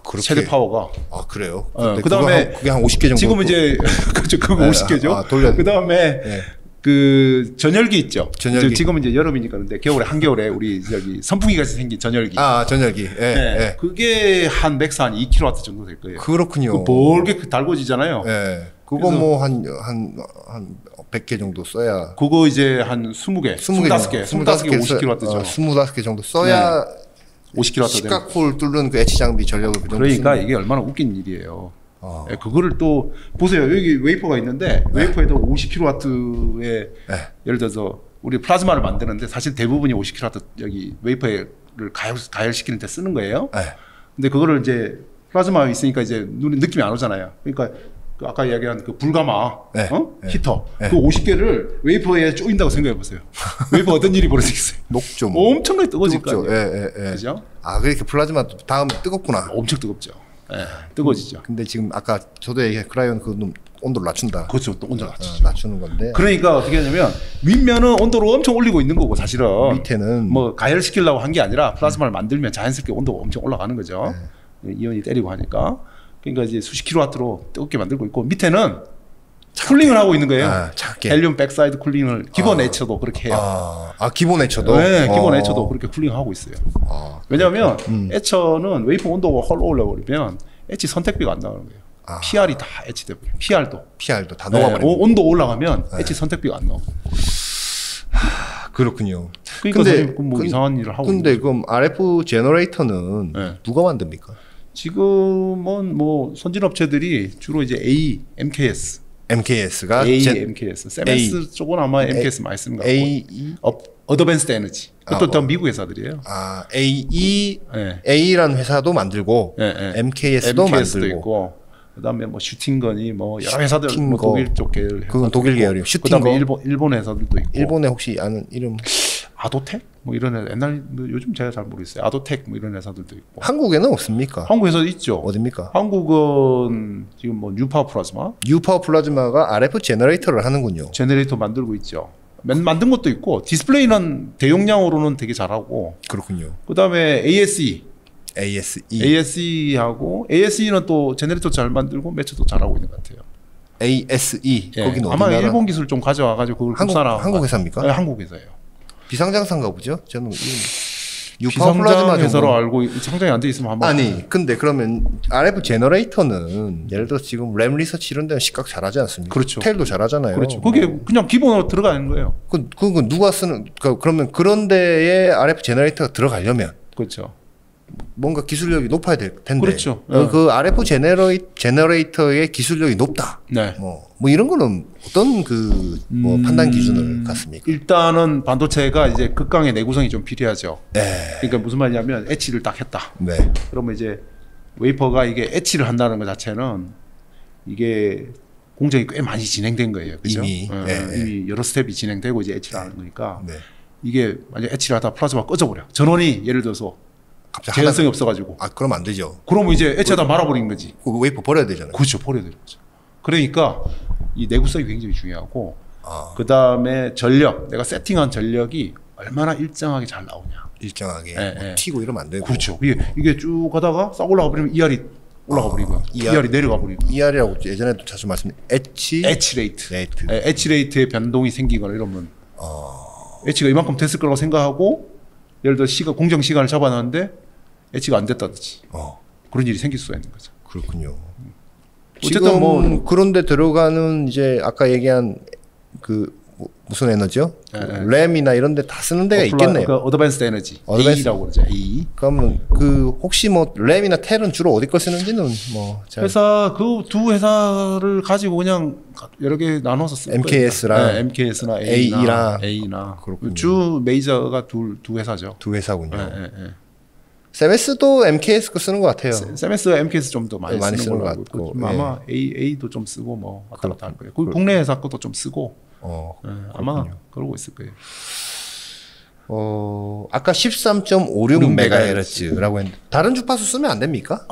그렇게 최대 파워가. 그래요? 그다음에 그게 한 50개 정도. 지금 이제 그렇죠. 그거 50개죠. 그다음에 그 전열기 있죠. 지금은 이제 여름이니까 그런데 겨울에 한겨울에 우리 저기 선풍기 같이 생긴 전열기. 전열기. 그게 한 맥스 한 2kW 정도 될 거예요. 그렇군요. 볼게 달궈지잖아요. 그거 뭐 한 100개 정도 써야. 그거 이제 한 20개, 25개 50kW죠. 25개 정도 써야 50kW 시각홀 뚫는 그 H 장비 전력을 그러니까 이게 얼마나 웃긴 일이에요. 그거를 또 보세요. 여기 웨이퍼가 있는데 웨이퍼에도 50kW의 예를 들어서 우리 플라즈마를 만드는데 사실 대부분이 50kW 여기 웨이퍼를 가열시키는 데 쓰는 거예요. 근데 그거를 이제 플라즈마 있으니까 이제 눈에 느낌이 안 오잖아요. 그러니까 그 아까 이야기한 그 불가마 히터 그 50개를 웨이퍼에 쪼인다고 생각해 보세요. 웨이퍼 어떤 일이 벌어지겠어요? 녹죠. 엄청나게 뜨거워질 거 아니에요. 그죠? 그렇게 플라즈마 다음 뜨겁구나. 엄청 뜨겁죠. 뜨거워지죠. 근데 지금 아까 저도 얘기한 크라이온 그 온도를 낮춘다. 그렇죠. 또 온도를 낮추죠. 낮추는 건데. 그러니까 어떻게 하냐면 윗면은 온도를 엄청 올리고 있는 거고 사실은 밑에는 뭐 가열시키려고 한 게 아니라 플라즈마를 만들면 자연스럽게 온도가 엄청 올라가는 거죠. 이온이 때리고 하니까. 그러니까 이제 수십 킬로와트로 뜨겁게 만들고 있고 밑에는 쿨링을 하고 있는 거예요. 헬륨 백사이드 쿨링을 기본 에처도 그렇게 해요. 기본 에처도? 네, 기본 에처도 그렇게 쿨링하고 있어요. 왜냐하면 에처는 웨이퍼 온도가 헐 올라버리면 엣지 선택비가 안 나오는 거예요. PR이 다 엣지 돼버려요. PR도 다 녹아버려요. 온도 올라가면 엣지 선택비가 안 나오고. 그렇군요. 그러니까 뭐 이상한 일을 하고. 근데 그럼 RF 제너레이터는 누가 만듭니까? 지금은 뭐 선진 업체들이 주로 이제 MKS가 MKS가 MKS 세멘스 쪽은 아마 MKS 많이 쓰는 것 같고 어드밴스드 에너지. 그것도 더 미국 회사들이에요. A라는 회사도 만들고 MKS도 만들고 있고 그다음에 뭐 슈팅건이 뭐 여러 회사들 뭐 독일 쪽 계열 그건 독일 계열이요. 슈팅건. 그다음에 일본 회사들도 있고. 일본에 혹시 아는 이름? 아도텍 뭐 이런 회사 옛날 뭐 요즘 제가 잘 모르겠어요. 아도텍 뭐 이런 회사들도 있고. 한국에는 없습니까? 한국에서 있죠. 어디입니까? 한국은 지금 뭐 뉴파워 플라즈마. 뉴파워 플라즈마가 RF 제너레이터를 하는군요. 제너레이터 만들고 있죠. 만든 것도 있고 디스플레이는 대용량으로는 되게 잘하고. 그렇군요. 그다음에 ASE. ASE하고 ASE는 또 제너레이터 잘 만들고 매체도 잘하고 있는 것 같아요. ASE 거기는 아마 어디 나라? 일본 기술 좀 가져와가지고 그걸 한국 회사입니까? 네, 한국 회사예요. 비상장사인가 보죠? 저는 뉴파워 플라즈마 회사로 알고 상장이 안 돼 있으면 한번. 아니 근데 그러면 RF 제너레이터는 예를 들어 지금 램 리서치 이런 데는 시각 잘하지 않습니까? 그렇죠. 텔도 잘하잖아요. 그렇죠. 그게 그냥 기본으로 들어가는 거예요. 그건 누가 쓰는 그러면 그런 데에 RF 제너레이터가 들어가려면 그렇죠. 뭔가 기술력이 높아야 될 텐데. 그렇죠. 그 RF 제너레이터의 기술력이 높다. 네. 뭐 이런 거는 어떤 뭐 판단 기준을 갖습니까? 일단은 반도체가 이제 극강의 내구성이 좀 필요하죠. 네. 그러니까 무슨 말이냐면 엣치를 딱 했다. 네. 그러면 이제 웨이퍼가 이게 엣치를 한다는 것 자체는 이게 공정이 꽤 많이 진행된 거예요. 그죠? 이미 여러 스텝이 진행되고 이제 엣치를 하는 거니까 이게 만약 엣치를 하다 플라즈마가 꺼져버려. 전원이 예를 들어서 제한성이 없어가지고. 그럼 안 되죠. 그러면 이제 엣치하다 말아버린 거지. 그 웨이퍼 버려야 되잖아요. 그렇죠. 버려야 되는 거죠. 그러니까 이 내구성이 굉장히 중요하고 그 다음에 전력, 내가 세팅한 전력이 얼마나 일정하게 잘 나오냐. 일정하게 튀고 이러면 안 되고. 그렇죠. 이게 쭉 가다가 싹 올라가 버리면 ER이 올라가 버리고 ER이 내려가 버리고. ER이라고 예전에도 자주 엣치 레이트. 엣치 레이트의 변동이 생기거나 이러면 엣치가 이만큼 됐을 거라고 생각하고 예를 들어 공정 시간을 잡아놨는데 엣치가 안 됐다든지 그런 일이 생길 수가 있는 거죠. 그렇군요. 어쨌든 뭐 그런데 들어가는 이제 아까 얘기한 무슨 에너지요? 램이나 이런 데 다 쓰는 데가 있겠네요. 어드밴스드 에너지. A라고 그러죠. A. 그러면 혹시 뭐 램이나 텔은 주로 어디 걸 쓰는지는 뭐 회사 두 회사를 가지고 그냥 여러 개 나눠서 쓸 MKS랑 MKS나 A나 그렇군요. 주 메이저가 두 회사죠. 두 회사군요. 세메스도 MKS 거 쓰는 것 같아요. 세메스가 MKS 좀 더 많이 쓰는 것 같고 아마 A도 좀 쓰고 뭐 왔다 갔다 할 거예요. 국내 회사 것도 좀 쓰고 아마 그러고 있을 거예요. 아까 13.56MHz라고 했는데 다른 주파수 쓰면 안 됩니까?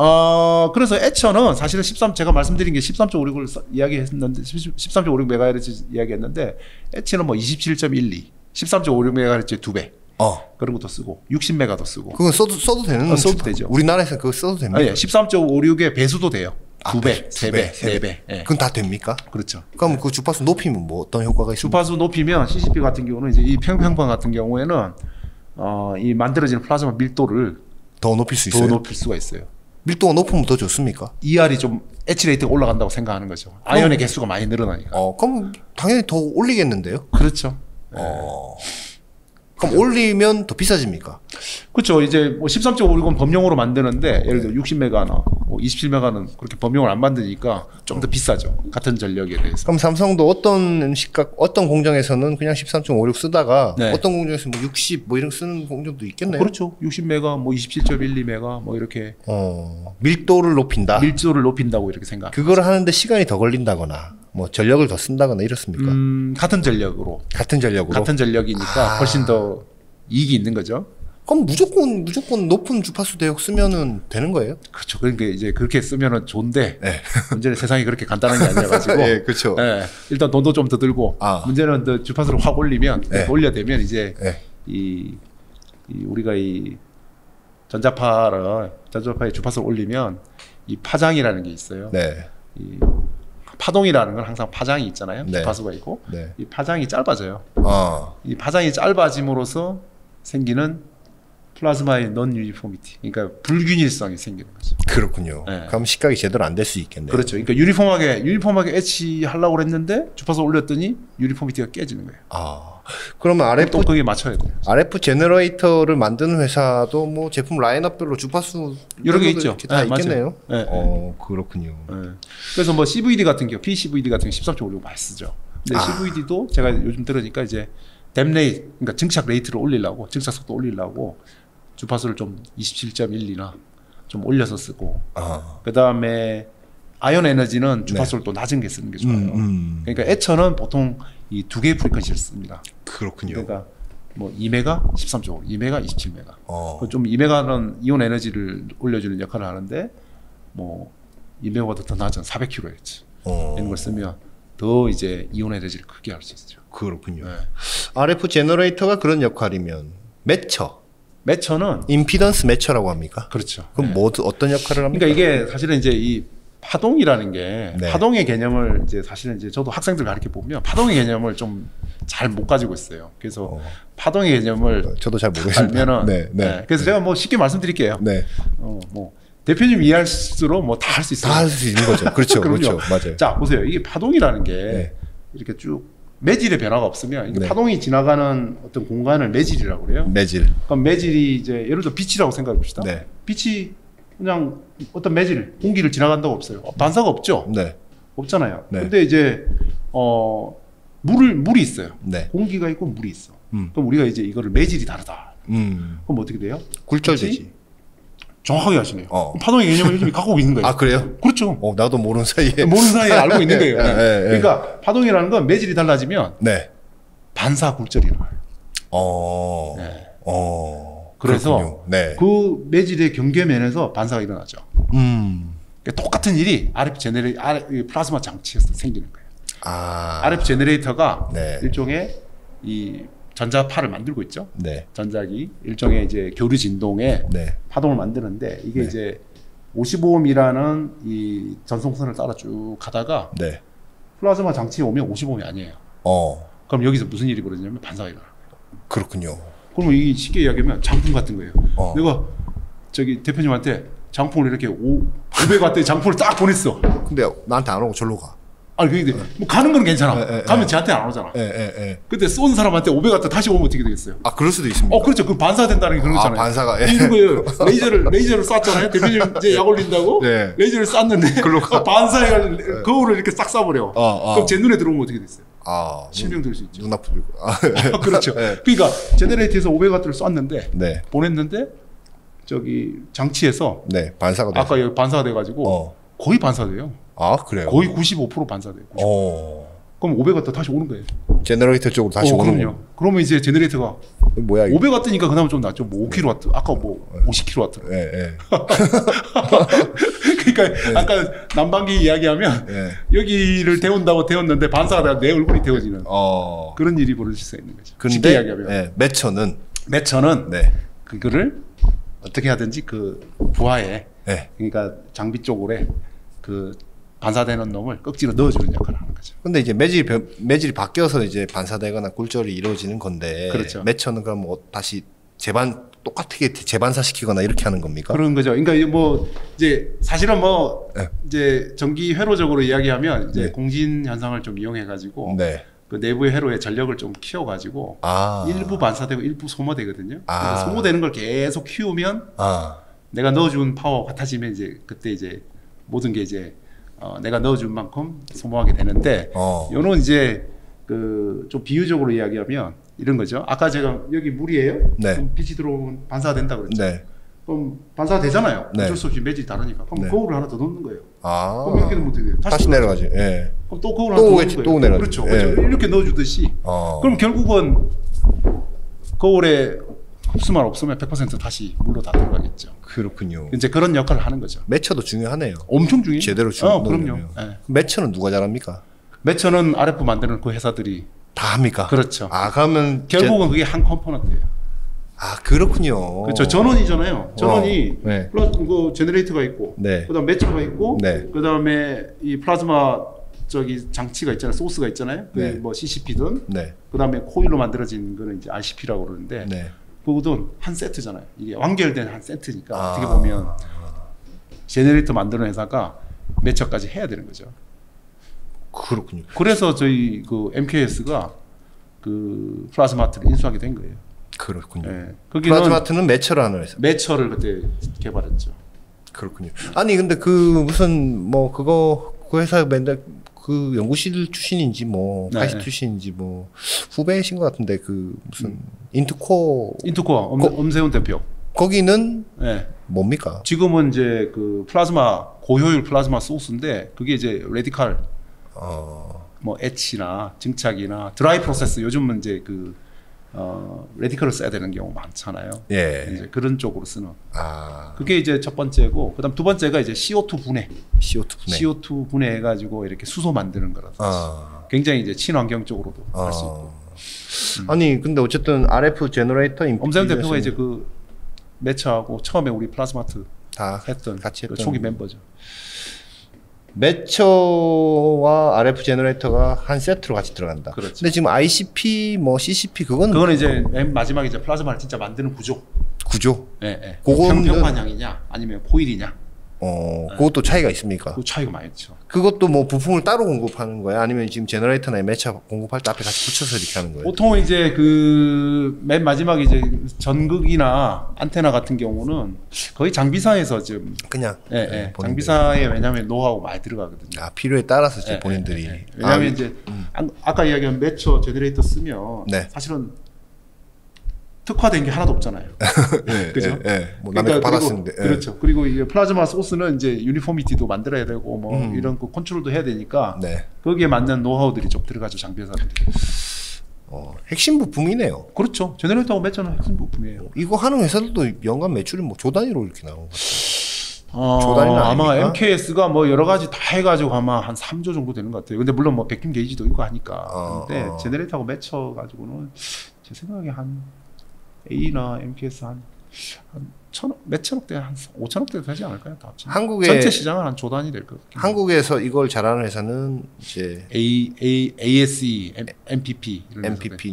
그래서 에처는 사실은 제가 말씀드린 게 13.56을 이야기했는데 13.56MHz 이야기했는데 에처는 뭐 27.12, 13.56MHz의 2배. 그런 것도 쓰고 60메가도 쓰고. 그건 써도 되는 써도 되죠. 우리나라에서 그거 써도 됩니까? 13.56의 배수도 돼요. 2배, 3배, 4배. 그건 다 됩니까? 그렇죠. 그럼 그 주파수 높이면 뭐 어떤 효과가 있습니까? 주파수 높이면 CCP 같은 경우는 이제 이 평평판 같은 경우에는 이 만들어지는 플라즈마 밀도를 더 높일 수 있어요. 더 높일 수가 있어요. 밀도가 높으면 더 좋습니까? ER이 좀 엣치 레이트가 올라간다고 생각하는 거죠. 아연의 개수가 많이 늘어나니까. 그럼 당연히 더 올리겠는데요? 그렇죠. 그럼 올리면 더 비싸집니까? 그렇죠. 이제 뭐 13.56은 범용으로 만드는데 예를 들어 60메가나 뭐 27메가는 그렇게 범용을 안 만드니까 좀 더 비싸죠. 같은 전력에 대해서. 그럼 삼성도 어떤 공정에서는 그냥 13.56 쓰다가 어떤 공정에서는 뭐 60 뭐 이런 쓰는 공정도 있겠네요. 그렇죠. 60메가 뭐 27.12메가 뭐 이렇게 밀도를 높인다. 밀도를 높인다고 이렇게 생각. 그걸 하는데 시간이 더 걸린다거나 뭐 전력을 더 쓴다거나 이렇습니까? 같은 전력으로. 같은 전력이니까 훨씬 더 이익이 있는 거죠. 그럼 무조건 높은 주파수 대역 쓰면은 되는 거예요? 그렇죠. 그러니까 이제 그렇게 쓰면은 좋은데 문제는 세상이 그렇게 간단한 게 아니라가지고. 그렇죠. 일단 돈도 좀 더 들고 문제는 더 주파수를 확 올리면 올려대면 이제 우리가 이 전자파의 주파수를 올리면 이 파장이라는 게 있어요. 이 파동이라는 건 항상 파장이 있잖아요. 주파수가 있고 이 파장이 짧아져요. 이 파장이 짧아짐으로써 생기는 플라즈마의 넌 유니포미티, 그러니까 불균일성이 생기는 거죠. 그렇군요. 그럼 시각이 제대로 안 될 수 있겠네요. 그렇죠. 그러니까 유니폼하게 엣치 하려고 했는데 주파수 올렸더니 유니포미티가 깨지는 거예요. 그러면 또 거기에 맞춰야 돼요. RF 제너레이터를 만드는 회사도 뭐 제품 라인업별로 주파수 여러 개 있죠. 다 있겠네요. 그렇군요. 그래서 뭐 CVD 같은 경우, PCVD 같은 경우 13.56 많이 쓰죠. 근데 CVD도 제가 요즘 들으니까 이제 댐 레이트, 그러니까 증착 레이트를 올리려고, 증착 속도 올리려고 주파수를 좀 27.12나 좀 올려서 쓰고, 그 다음에 아이온 에너지는 주파수를 또 낮은 게 쓰는 게 좋아요. 그러니까 에처는 보통 이 두 개의 프리퀀시를 씁니다. 그렇군요. 그러니까 뭐 2메가 13조, 2메가 27메가. 좀 2메가는 이온 에너지를 올려주는 역할을 하는데, 뭐 2메가보다 더 낮은 400kHz 이런 걸 쓰면 더 이제 이온 에너지를 크게 할 수 있죠. 그렇군요. 네. RF 제너레이터가 그런 역할이면 매처는 임피던스 매처라고 합니까? 그렇죠. 그럼 뭐 어떤 역할을 합니까? 그러니까 이게 사실은 이제 이 파동이라는 게 파동의 개념을 이제 사실은 이제 저도 학생들 가르쳐 보면 파동의 개념을 좀 잘 못 가지고 있어요. 그래서 파동의 개념을 저도 잘 모르겠습니다. 알면은 그래서 제가 뭐 쉽게 말씀드릴게요. 뭐 대표님 이해할수록 뭐 다 할 수 있어요. 다 할 수 있는 거죠. 그렇죠. 그렇죠. 맞아요. 자, 보세요. 이게 파동이라는 게 이렇게 쭉 매질의 변화가 없으면 이게 파동이 지나가는 어떤 공간을 매질이라고 그래요. 매질. 그럼 매질이 이제 예를 들어 빛이라고 생각해 봅시다. 빛이 그냥 어떤 매질, 공기를 지나간다고 없어요. 반사가 없죠. 없잖아요. 근데 이제 물이 있어요. 공기가 있고 물이 있어. 그럼 우리가 이제 이거를 매질이 다르다. 그럼 어떻게 돼요? 굴절되지. 정확하게 하시네요. 파동의 개념을 요즘 갖고 있는 거예요. 아, 그래요? 그렇죠. 나도 모르는 사이에 알고 있는 거예요. 그러니까 파동이라는 건 매질이 달라지면 반사 굴절이 일어나요. 그래서 그 매질의 경계면에서 반사가 일어나죠. 그러니까 똑같은 일이 RF 플라즈마 장치에서 생기는 거예요. RF 제너레이터가 일종의 이 전자파를 만들고 있죠. 전자기 일종의 이제 교류 진동의 파동을 만드는데 이게 이제 55ohm이라는 이 전송선을 따라 쭉 가다가 플라즈마 장치에 오면 55ohm이 아니에요. 그럼 여기서 무슨 일이 벌어지냐면 반사가 일어나요. 그렇군요. 그러면 이 쉽게 이야기하면 장풍 같은 거예요. 내가 저기 대표님한테 장풍을 이렇게 500W의 장풍을 딱 보냈어. 근데 나한테 안 오고 절로 가. 아니 근데 뭐 가는 건 괜찮아. 가면 쟤한테 안 오잖아. 근데 쏜 사람한테 500W 다시 오면 어떻게 되겠어요? 아, 그럴 수도 있습니다. 그렇죠. 그 반사된다는 게 그런 거잖아요. 반사가. 이런 거예요. 레이저를 쐈잖아요. 대표님 이제 약 올린다고 레이저를 쐈는데 반사해가 거울을 이렇게 싹 쏴버려. 그럼 제 눈에 들어오면 어떻게 됐어요? 실명 들 수 있죠. 눈 아프고. 그렇죠. 그러니까 제너레이터에서 500W를 쐈는데 보냈는데 저기 장치에서 반사가 아까 여기 반사가 돼가지고 거의 반사돼요. 그래요? 거의 95% 반사돼요. 95%. 그럼 500W 다시 오는 거예요. 제너레이터 쪽으로 다시 오는 거예요. 그럼요. 그러면 이제 제너레이터가 뭐야? 500W니까 그나마 좀 낫죠. 뭐 5kW, 아까 뭐 50kW. 그러니까 아까 난방기 이야기하면 여기를 데운다고 데웠는데 반사가 돼서 내 얼굴이 데워지는 그런 일이 벌어질 수 있는 거죠. 쉽게 이야기하면 매처는 그거를 어떻게 하든지 그 부하에 그러니까 장비 쪽으로 그 반사되는 놈을 억지로 넣어주는 역할을 하는 거죠. 근데 이제 매질이 바뀌어서 이제 반사되거나 굴절이 이루어지는 건데, 매처는 그럼 뭐 다시 똑같게 재반사시키거나 이렇게 하는 겁니까? 그런 거죠. 그러니까 뭐 이제 사실은 뭐 이제 전기 회로적으로 이야기하면 이제 공진 현상을 좀 이용해 가지고 그 내부의 회로의 전력을 좀 키워 가지고 일부 반사되고 일부 소모되거든요. 소모되는 걸 계속 키우면 내가 넣어준 파워 같아지면 이제 그때 이제 모든 게 이제 내가 넣어준 만큼 소모하게 되는데 요는 이제 그 좀 비유적으로 이야기하면 이런 거죠. 아까 제가 여기 물이에요. 그럼 빛이 들어오면 반사된다 그랬죠. 그럼 반사되잖아요. 어쩔 수 없이 매질이 다르니까. 그럼 거울을 하나 더 넣는 거예요. 그럼 이렇게 되면 어떻게 돼요? 다시 내려가지. 그럼 또 거울 하나 더 넣는 거예요. 또 내려가지. 그렇죠. 그렇죠. 이렇게 넣어주듯이. 그럼 결국은 거울에 흡수만 없으면 100% 다시 물로 다 들어가겠죠. 그렇군요. 이제 그런 역할을 하는 거죠. 매처도 중요하네요. 엄청 중요해요. 제대로 중요해요. 그럼요. 매처는 누가 잘합니까? 매처는 RF 만드는 그 회사들이 다 합니까? 그렇죠. 그러면 결국은 그게 한 컴포넌트예요. 그렇군요. 그렇죠. 전원이잖아요. 전원이 그 제너레이터가 있고, 그다음 매처가 있고, 그다음에 이 플라즈마 저기 장치가 있잖아요. 소스가 있잖아요. 뭐 CCP든, 그다음에 코일로 만들어진 거는 이제 RCP라고 그러는데, 그것도 한 세트잖아요. 이게 완결된 한 세트니까 어떻게 보면 제너레이터 만드는 회사가 매처까지 해야 되는 거죠. 그렇군요. 그래서 저희 그 MKS가 그 플라즈마트를 인수하게 된 거예요. 그렇군요. 플라즈마트는 매처를 하는 회사. 매처를 그때 개발했죠. 그렇군요. 아니 근데 그 무슨 뭐 그 회사 맨날 그 연구실 출신인지 뭐 네. 파이스 출신인지 뭐 후배이신 것 같은데 그 무슨 인투코어 엄세훈 대표. 거기는 네. 뭡니까? 지금은 이제 그 플라즈마 고효율 플라즈마 소스인데 그게 이제 레디칼 뭐 엣치나 증착이나 드라이 프로세스 요즘은 이제 그 레디컬을 써야 되는 경우 많잖아요. 예. 이제 그런 쪽으로 쓰는. 아. 그게 이제 첫 번째고, 그다음 두 번째가 이제 CO2 분해. CO2 분해해가지고 이렇게 수소 만드는 거라든지. 굉장히 이제 친환경 쪽으로도 할 수 있고. 아니 근데 어쨌든 RF 제너레이터 엄세훈 대표가 이제 그 매처하고 처음에 우리 플라즈마트 다 했던 같이 했던 그 초기 멤버죠. 매처와 RF 제너레이터가 한 세트로 같이 들어간다. 그렇죠. 근데 지금 ICP 뭐 CCP 그거는 이제 맨 마지막에 이제 플라즈마를 진짜 만드는 구조. 예, 예. 그거는 평판형이냐 아니면 코일이냐. 그것도 차이가 있습니까? 그 차이가 많이 있죠. 그것도 뭐 부품을 따로 공급하는 거야? 아니면 지금 제너레이터나 매처 공급할 때 앞에 같이 붙여서 이렇게 하는 거예요? 보통 이제 그 맨 마지막에 이제 전극이나 안테나 같은 경우는 거의 장비사에서 지금 그냥 장비사에 왜냐하면 노하우 많이 들어가거든요. 아 필요에 따라서 이제 본인들이 왜냐하면 이제 아까 이야기한 매처 제너레이터 쓰면 사실은 특화된 게 하나도 없잖아요. 그죠? 뭐 남의 거 받았는데. 그렇죠. 그리고 이게 플라즈마 소스는 이제 유니포미티도 만들어야 되고 뭐 이런 거 컨트롤도 해야 되니까 거기에 맞는 노하우들이 좀 들어가죠, 장비사들이. 핵심 부품이네요. 그렇죠. 제너레이터하고 매처는 핵심 부품이에요. 이거 하는 회사들도 연간 매출이 뭐 조 단위로 이렇게 나오는 것 같아요. 조 단위는 아마 아닙니까? MKS가 뭐 여러 가지 다 해가지고 아마 한 3조 정도 되는 것 같아요. 근데 물론 뭐 백균 게이지도 있고 하니까. 근데 제너레이터하고 매처 가지고는 제 생각에 한 A나 MKS 한 몇천억대 한 5천억대 되지 않을까요? 다 한국의 전체 시장은 한 조 단위 될 것 같아요. 한국에서 이걸 잘하는 회사는 이제 ASE, MPP,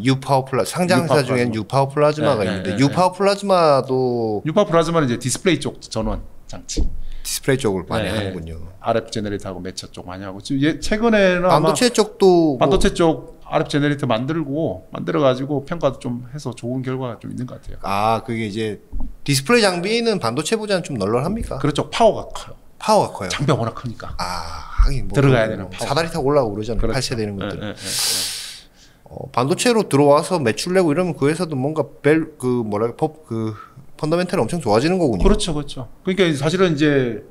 유파워 플라즈마 상장 회사 중엔 유파워 플라즈마가 있는데 유파워 플라즈마도 유파워 플라즈마는 이제 디스플레이 쪽 전원 장치. 디스플레이 쪽을 많이 하는군요. RF 제너레이터하고 매처 쪽 많이 하고 최근에는 반도체 쪽도 반도체 쪽 RF 제너레이터 만들어가지고 평가도 좀 해서 좋은 결과가 좀 있는 것 같아요. 아 그게 이제 디스플레이 장비는 반도체보다는 좀 널널합니까? 그렇죠. 파워가 커요. 파워가 커요. 장비가 워낙 크니까. 아 하긴 뭐 들어가야 되는 파워. 사다리 타고 올라오고 그러잖아요. 그렇죠. 8세대 이런 것들. 반도체로 들어와서 매출 내고 이러면 그 회사도 뭔가 펀더멘탈이 엄청 좋아지는 거군요. 그렇죠. 그러니까 사실은 이제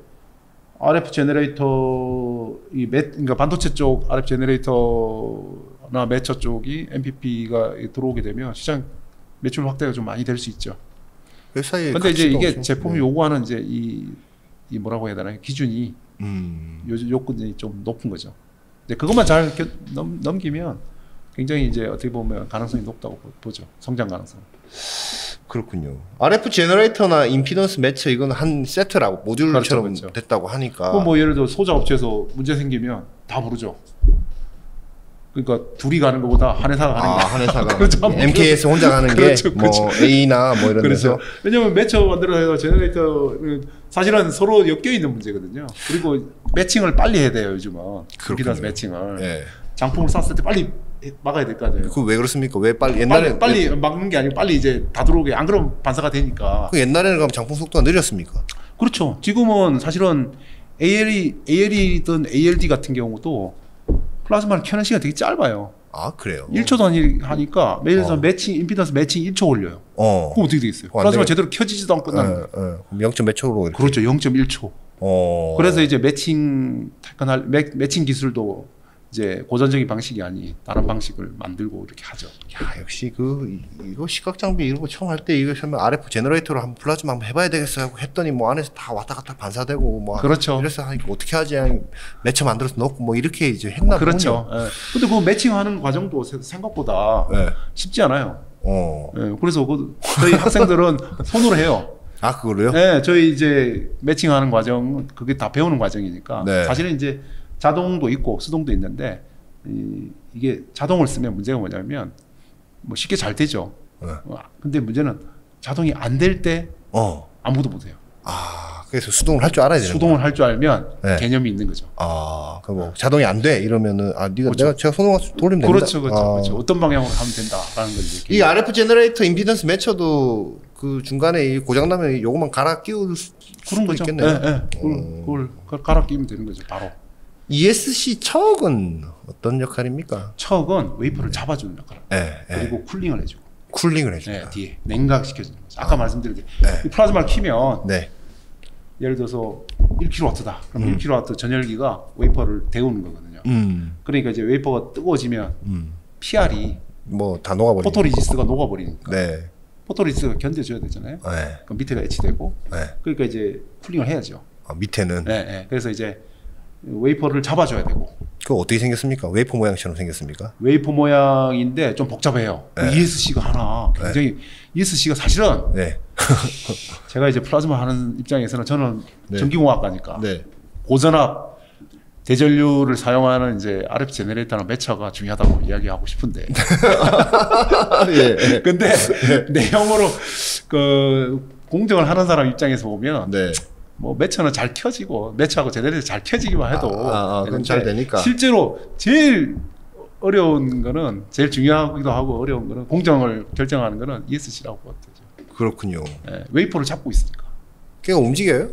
RF 제너레이터 그러니까 반도체 쪽 RF 제너레이터나 매처 쪽이 MPP가 들어오게 되면 시장 매출 확대가 좀 많이 될 수 있죠. 회사의 근데 이제 이게 제품이 요구하는 이제 이 뭐라고 해야 되나 기준이 요건이 좀 높은 거죠. 근데 그것만 잘 넘기면 굉장히 이제 어떻게 보면 가능성이 높다고 보죠. 성장 가능성. 그렇군요. RF 제너레이터나 임피던스 매처 이건 한 세트라고 모듈처럼 그렇죠. 됐다고 하니까. 뭐 예를 들어 소자 업체에서 문제 생기면 다 부르죠. 그러니까 둘이 가는 것보다 한 회사가 가는 게 한 회사가 그렇죠. MKS 혼자 가는 게 뭐 A나 뭐 이런 데서. 왜냐면 매처 만들어서 제너레이터는 사실은 서로 엮여 있는 문제거든요. 그리고 매칭을 빨리 해야 돼요 요즘은. 임피던스 매칭을. 장품을 샀을 때 빨리 막아야 될 거 아니에요. 그 왜 그렇습니까? 왜 빨리 옛날에 빨리 막는 게 아니고 빨리 이제 다 들어오게 안 그러면 반사가 되니까. 그 옛날에는 그럼 장품 속도가 느렸습니까? 그렇죠. 지금은 사실은 ALE든 ALD 같은 경우도 플라즈마를 켜는 시간 되게 짧아요. 아 그래요? 1초 단위 하니까 매일 임피던스 매칭 1초 걸려요. 그럼 어떻게 되겠어요? 플라즈마 제대로 켜지지도 않고 끝나는 거예요. 그럼 0. 몇 초로 이렇게. 그렇죠. 0.1초. 그래서 이제 매칭 기술도 이제 고전적인 방식이 아닌 다른 방식을 만들고 이렇게 하죠. 야 역시 이거 시각 장비 이런 거 처음 할 때 이거 설명 RF 제너레이터로 한번 플라즈마 한번 해봐야 되겠어 하고 했더니 뭐 안에서 다 왔다 갔다 반사되고 뭐 그렇죠. 이래서 하니까 어떻게 하지 매처 만들어서 넣고 뭐 이렇게 이제 했나 그렇죠. 근데 그 매칭하는 과정도 생각보다 쉽지 않아요. 그래서 저희 학생들은 손으로 해요. 아 그거로요? 네, 저희 이제 매칭하는 과정 그게 다 배우는 과정이니까 사실은 이제 자동도 있고 수동도 있는데 이게 자동을 쓰면 문제가 뭐냐면 뭐 쉽게 잘 되죠. 근데 문제는 자동이 안 될 때 아무도 못 해요. 아 그래서 수동을 할 줄 알아야 되는 수동을 할 줄 알면 개념이 있는 거죠. 아 그럼 뭐 자동이 안 돼 이러면은 그렇죠. 제가 손으로 돌리면 된다. 그렇죠. 어떤 방향으로 하면 된다라는 거죠. 이 RF 제너레이터 임피던스 매처도 그 중간에 고장 나면 요것만 갈아 끼울 수도 있겠네요. 그걸 갈아 끼우면 되는 거죠. 바로. ESC 척은 어떤 역할입니까? 척은 웨이퍼를 잡아주는 역할. 그리고 쿨링을 해주고. 쿨링을 해준다. 뒤에 냉각시켜주는 거죠. 아까 말씀드린 이 플라즈마를 키면 예를 들어서 1kW다. 그럼 1kW 전열기가 웨이퍼를 데우는 거거든요. 그러니까 이제 웨이퍼가 뜨거워지면 PR이 뭐 다 녹아버리니까. 포토리지스트가 녹아버리니까. 포토리지스트가 견뎌줘야 되잖아요. 그럼 밑에가 etch되고. 그러니까 이제 쿨링을 해야죠. 밑에는. 그래서 이제 웨이퍼를 잡아줘야 되고. 그거 어떻게 생겼습니까? 웨이퍼 모양처럼 생겼습니까? 웨이퍼 모양인데 좀 복잡해요. ESC가 하나 굉장히 ESC가 사실은 제가 이제 플라즈마 하는 입장에서는 저는 전기공학과니까 고전압 대전류를 사용하는 이제 RF 제너레이터나 매처가 중요하다고 이야기하고 싶은데 근데 내용으로 그 공정을 하는 사람 입장에서 보면 뭐 매처는 잘 켜지고 매처하고 제너레이터 잘 켜지기만 해도 그건 잘 되니까 실제로 제일 어려운 거는 제일 중요하기도 하고 어려운 거는 공정을 결정하는 거는 ESC라고 보거든요. 그렇군요. 웨이퍼를 잡고 있으니까. 걔가 움직여요?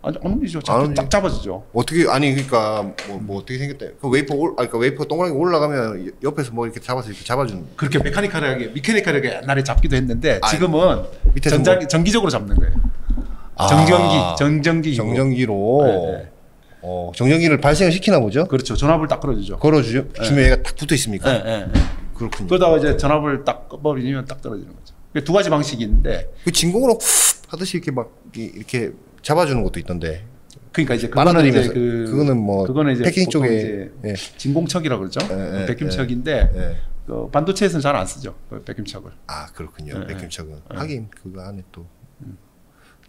안 움직이죠. 딱 잡아주죠. 어떻게 아니 그러니까 뭐 어떻게 생겼다. 그 웨이퍼 그러니까 웨이퍼 동그랗게 올라가면 옆에서 뭐 이렇게 잡아서 이렇게 잡아주는. 그렇게 메카니컬하게 옛날에 잡기도 했는데 지금은 전기적으로 잡는 거예요. 정전기로. 정전기를 발생을 시키나 보죠? 그렇죠. 전압을 딱 걸어주죠. 걸어주죠. 주면 얘가 딱 붙어 있습니까? 그렇군요. 그러다가 이제 전압을 딱 꺼버리면 딱 떨어지는 거죠. 두 가지 방식이 있는데 그 진공으로 하듯이 이렇게 막 이렇게 잡아주는 것도 있던데. 그러니까 이제 그거는 이제 패킹 쪽에 진공척이라고 그러죠. 백김척인데 그 반도체에서는 잘 안 쓰죠. 백김척을. 그렇군요. 백김척은 하긴 그거 안에 또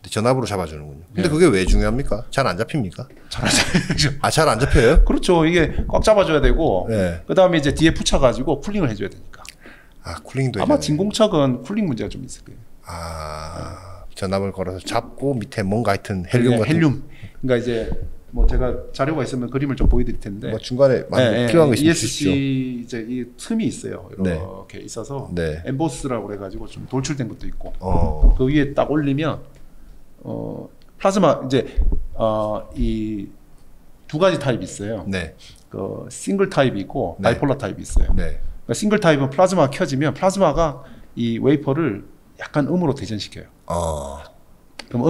전압으로 잡아주는군요. 근데 그게 왜 중요합니까? 잘 안 잡힙니까? 잘 안 잡히죠. 잘 안 잡혀요? 그렇죠. 이게 꽉 잡아줘야 되고 그 다음에 이제 뒤에 붙여가지고 쿨링을 해줘야 되니까. 쿨링도 아마 진공척은 쿨링 문제가 좀 있을 거예요. 전압을 걸어서 잡고 밑에 뭔가 하여튼 헬륨 같은. 그러니까 이제 뭐 제가 자료가 있으면 그림을 좀 보여드릴 텐데. 뭐 중간에 필요한 거 있으면 ESC 이제 이 틈이 있어요. 이렇게 있어서 엠보스라고 그래가지고 좀 돌출된 것도 있고. 그 위에 딱 올리면 플라즈마 이제 이 두 가지 타입이 있어요. 그 싱글 타입이 있고 바이폴라 타입이 있어요. 그러니까 싱글 타입은 플라즈마가 켜지면 플라즈마가 이 웨이퍼를 약간 음으로 대전시켜요. 그럼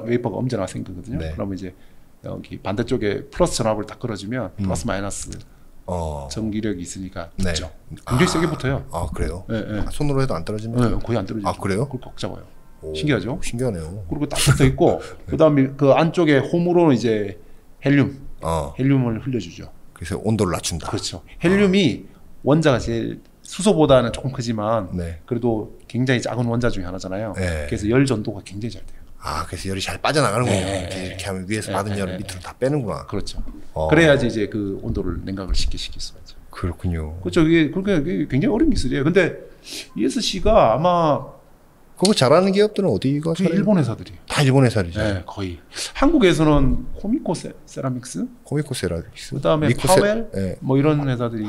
웨이퍼가 음전화가 생기거든요. 그러면 이제 여기 반대쪽에 플러스 전압을 딱 걸어주면 플러스 마이너스 전기력이 있으니까 붙죠. 굉장히 세게 붙어요. 그래요? 손으로 해도 안 떨어지면? 거의 안 떨어지죠. 그래요? 그걸 꽉 잡아요. 신기하죠? 신기하네요. 그리고 딱 붙어 있고 그다음에 그 안쪽에 홈으로 이제 헬륨을 흘려주죠. 그래서 온도를 낮춘다. 그렇죠. 헬륨이 원자가 제일 수소보다는 조금 크지만 그래도 굉장히 작은 원자 중에 하나잖아요. 그래서 열 전도가 굉장히 잘 돼요. 그래서 열이 잘 빠져나가는군요. 이렇게 하면 위에서 받은 열을 밑으로 다 빼는구나. 그렇죠. 그래야지 이제 그 온도를 냉각을 쉽게 시킬 수가 있죠. 그렇군요. 그렇죠. 이게 굉장히 어려운 기술이에요. 근데 ESC가 아마 그거 잘하는 기업들은 어디가 잘해요? 일본 회사들이에요. 다 일본 회사들이죠. 거의. 한국에서는 코미코 세라믹스, 그다음에 파웰, 뭐 이런 회사들이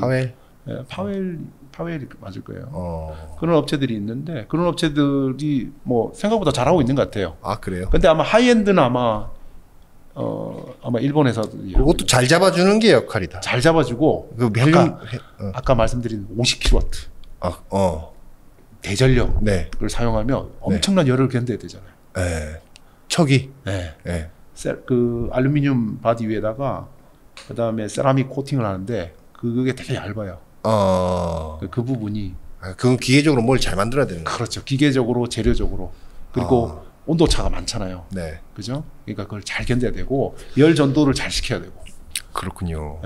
파웰이 맞을 거예요. 그런 업체들이 있는데 그런 업체들이 뭐 생각보다 잘하고 있는 것 같아요. 그래요? 근데 아마 하이엔드는 아마 일본 회사들이 그것도 잘 잡아주는 게 역할이다. 잘 잡아주고 아까 말씀드린 50kW 대전력을 사용하면 엄청난 열을 견뎌야 되잖아요. 척이. 그 알루미늄 바디 위에다가 그 다음에 세라믹 코팅을 하는데 그게 되게 얇아요. 그 부분이. 그건 기계적으로 뭘 잘 만들어야 되는 거예요. 그렇죠. 기계적으로, 재료적으로. 그리고 온도 차가 많잖아요. 그죠? 그러니까 그걸 잘 견뎌야 되고 열 전도를 잘 시켜야 되고. 그렇군요.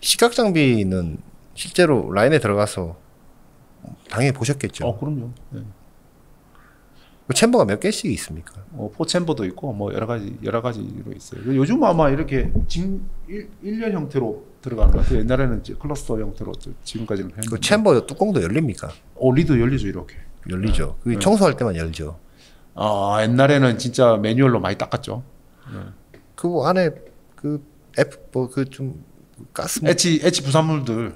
시각 장비는 실제로 라인에 들어가서 당연히 보셨겠죠. 그럼요. 챔버가 몇 개씩 있습니까? 포챔버도 있고 뭐 여러 가지로 있어요. 요즘 아마 이렇게 일련 형태로 들어가는 것 같아요. 옛날에는 이제 클러스터 형태로 지금까지는 했는데. 그 챔버 뚜껑도 열립니까? 리드 열리죠. 이렇게 열리죠. 그게 청소할 때만 열죠. 옛날에는 진짜 매뉴얼로 많이 닦았죠. 그 안에 좀 가스 엣지 부산물들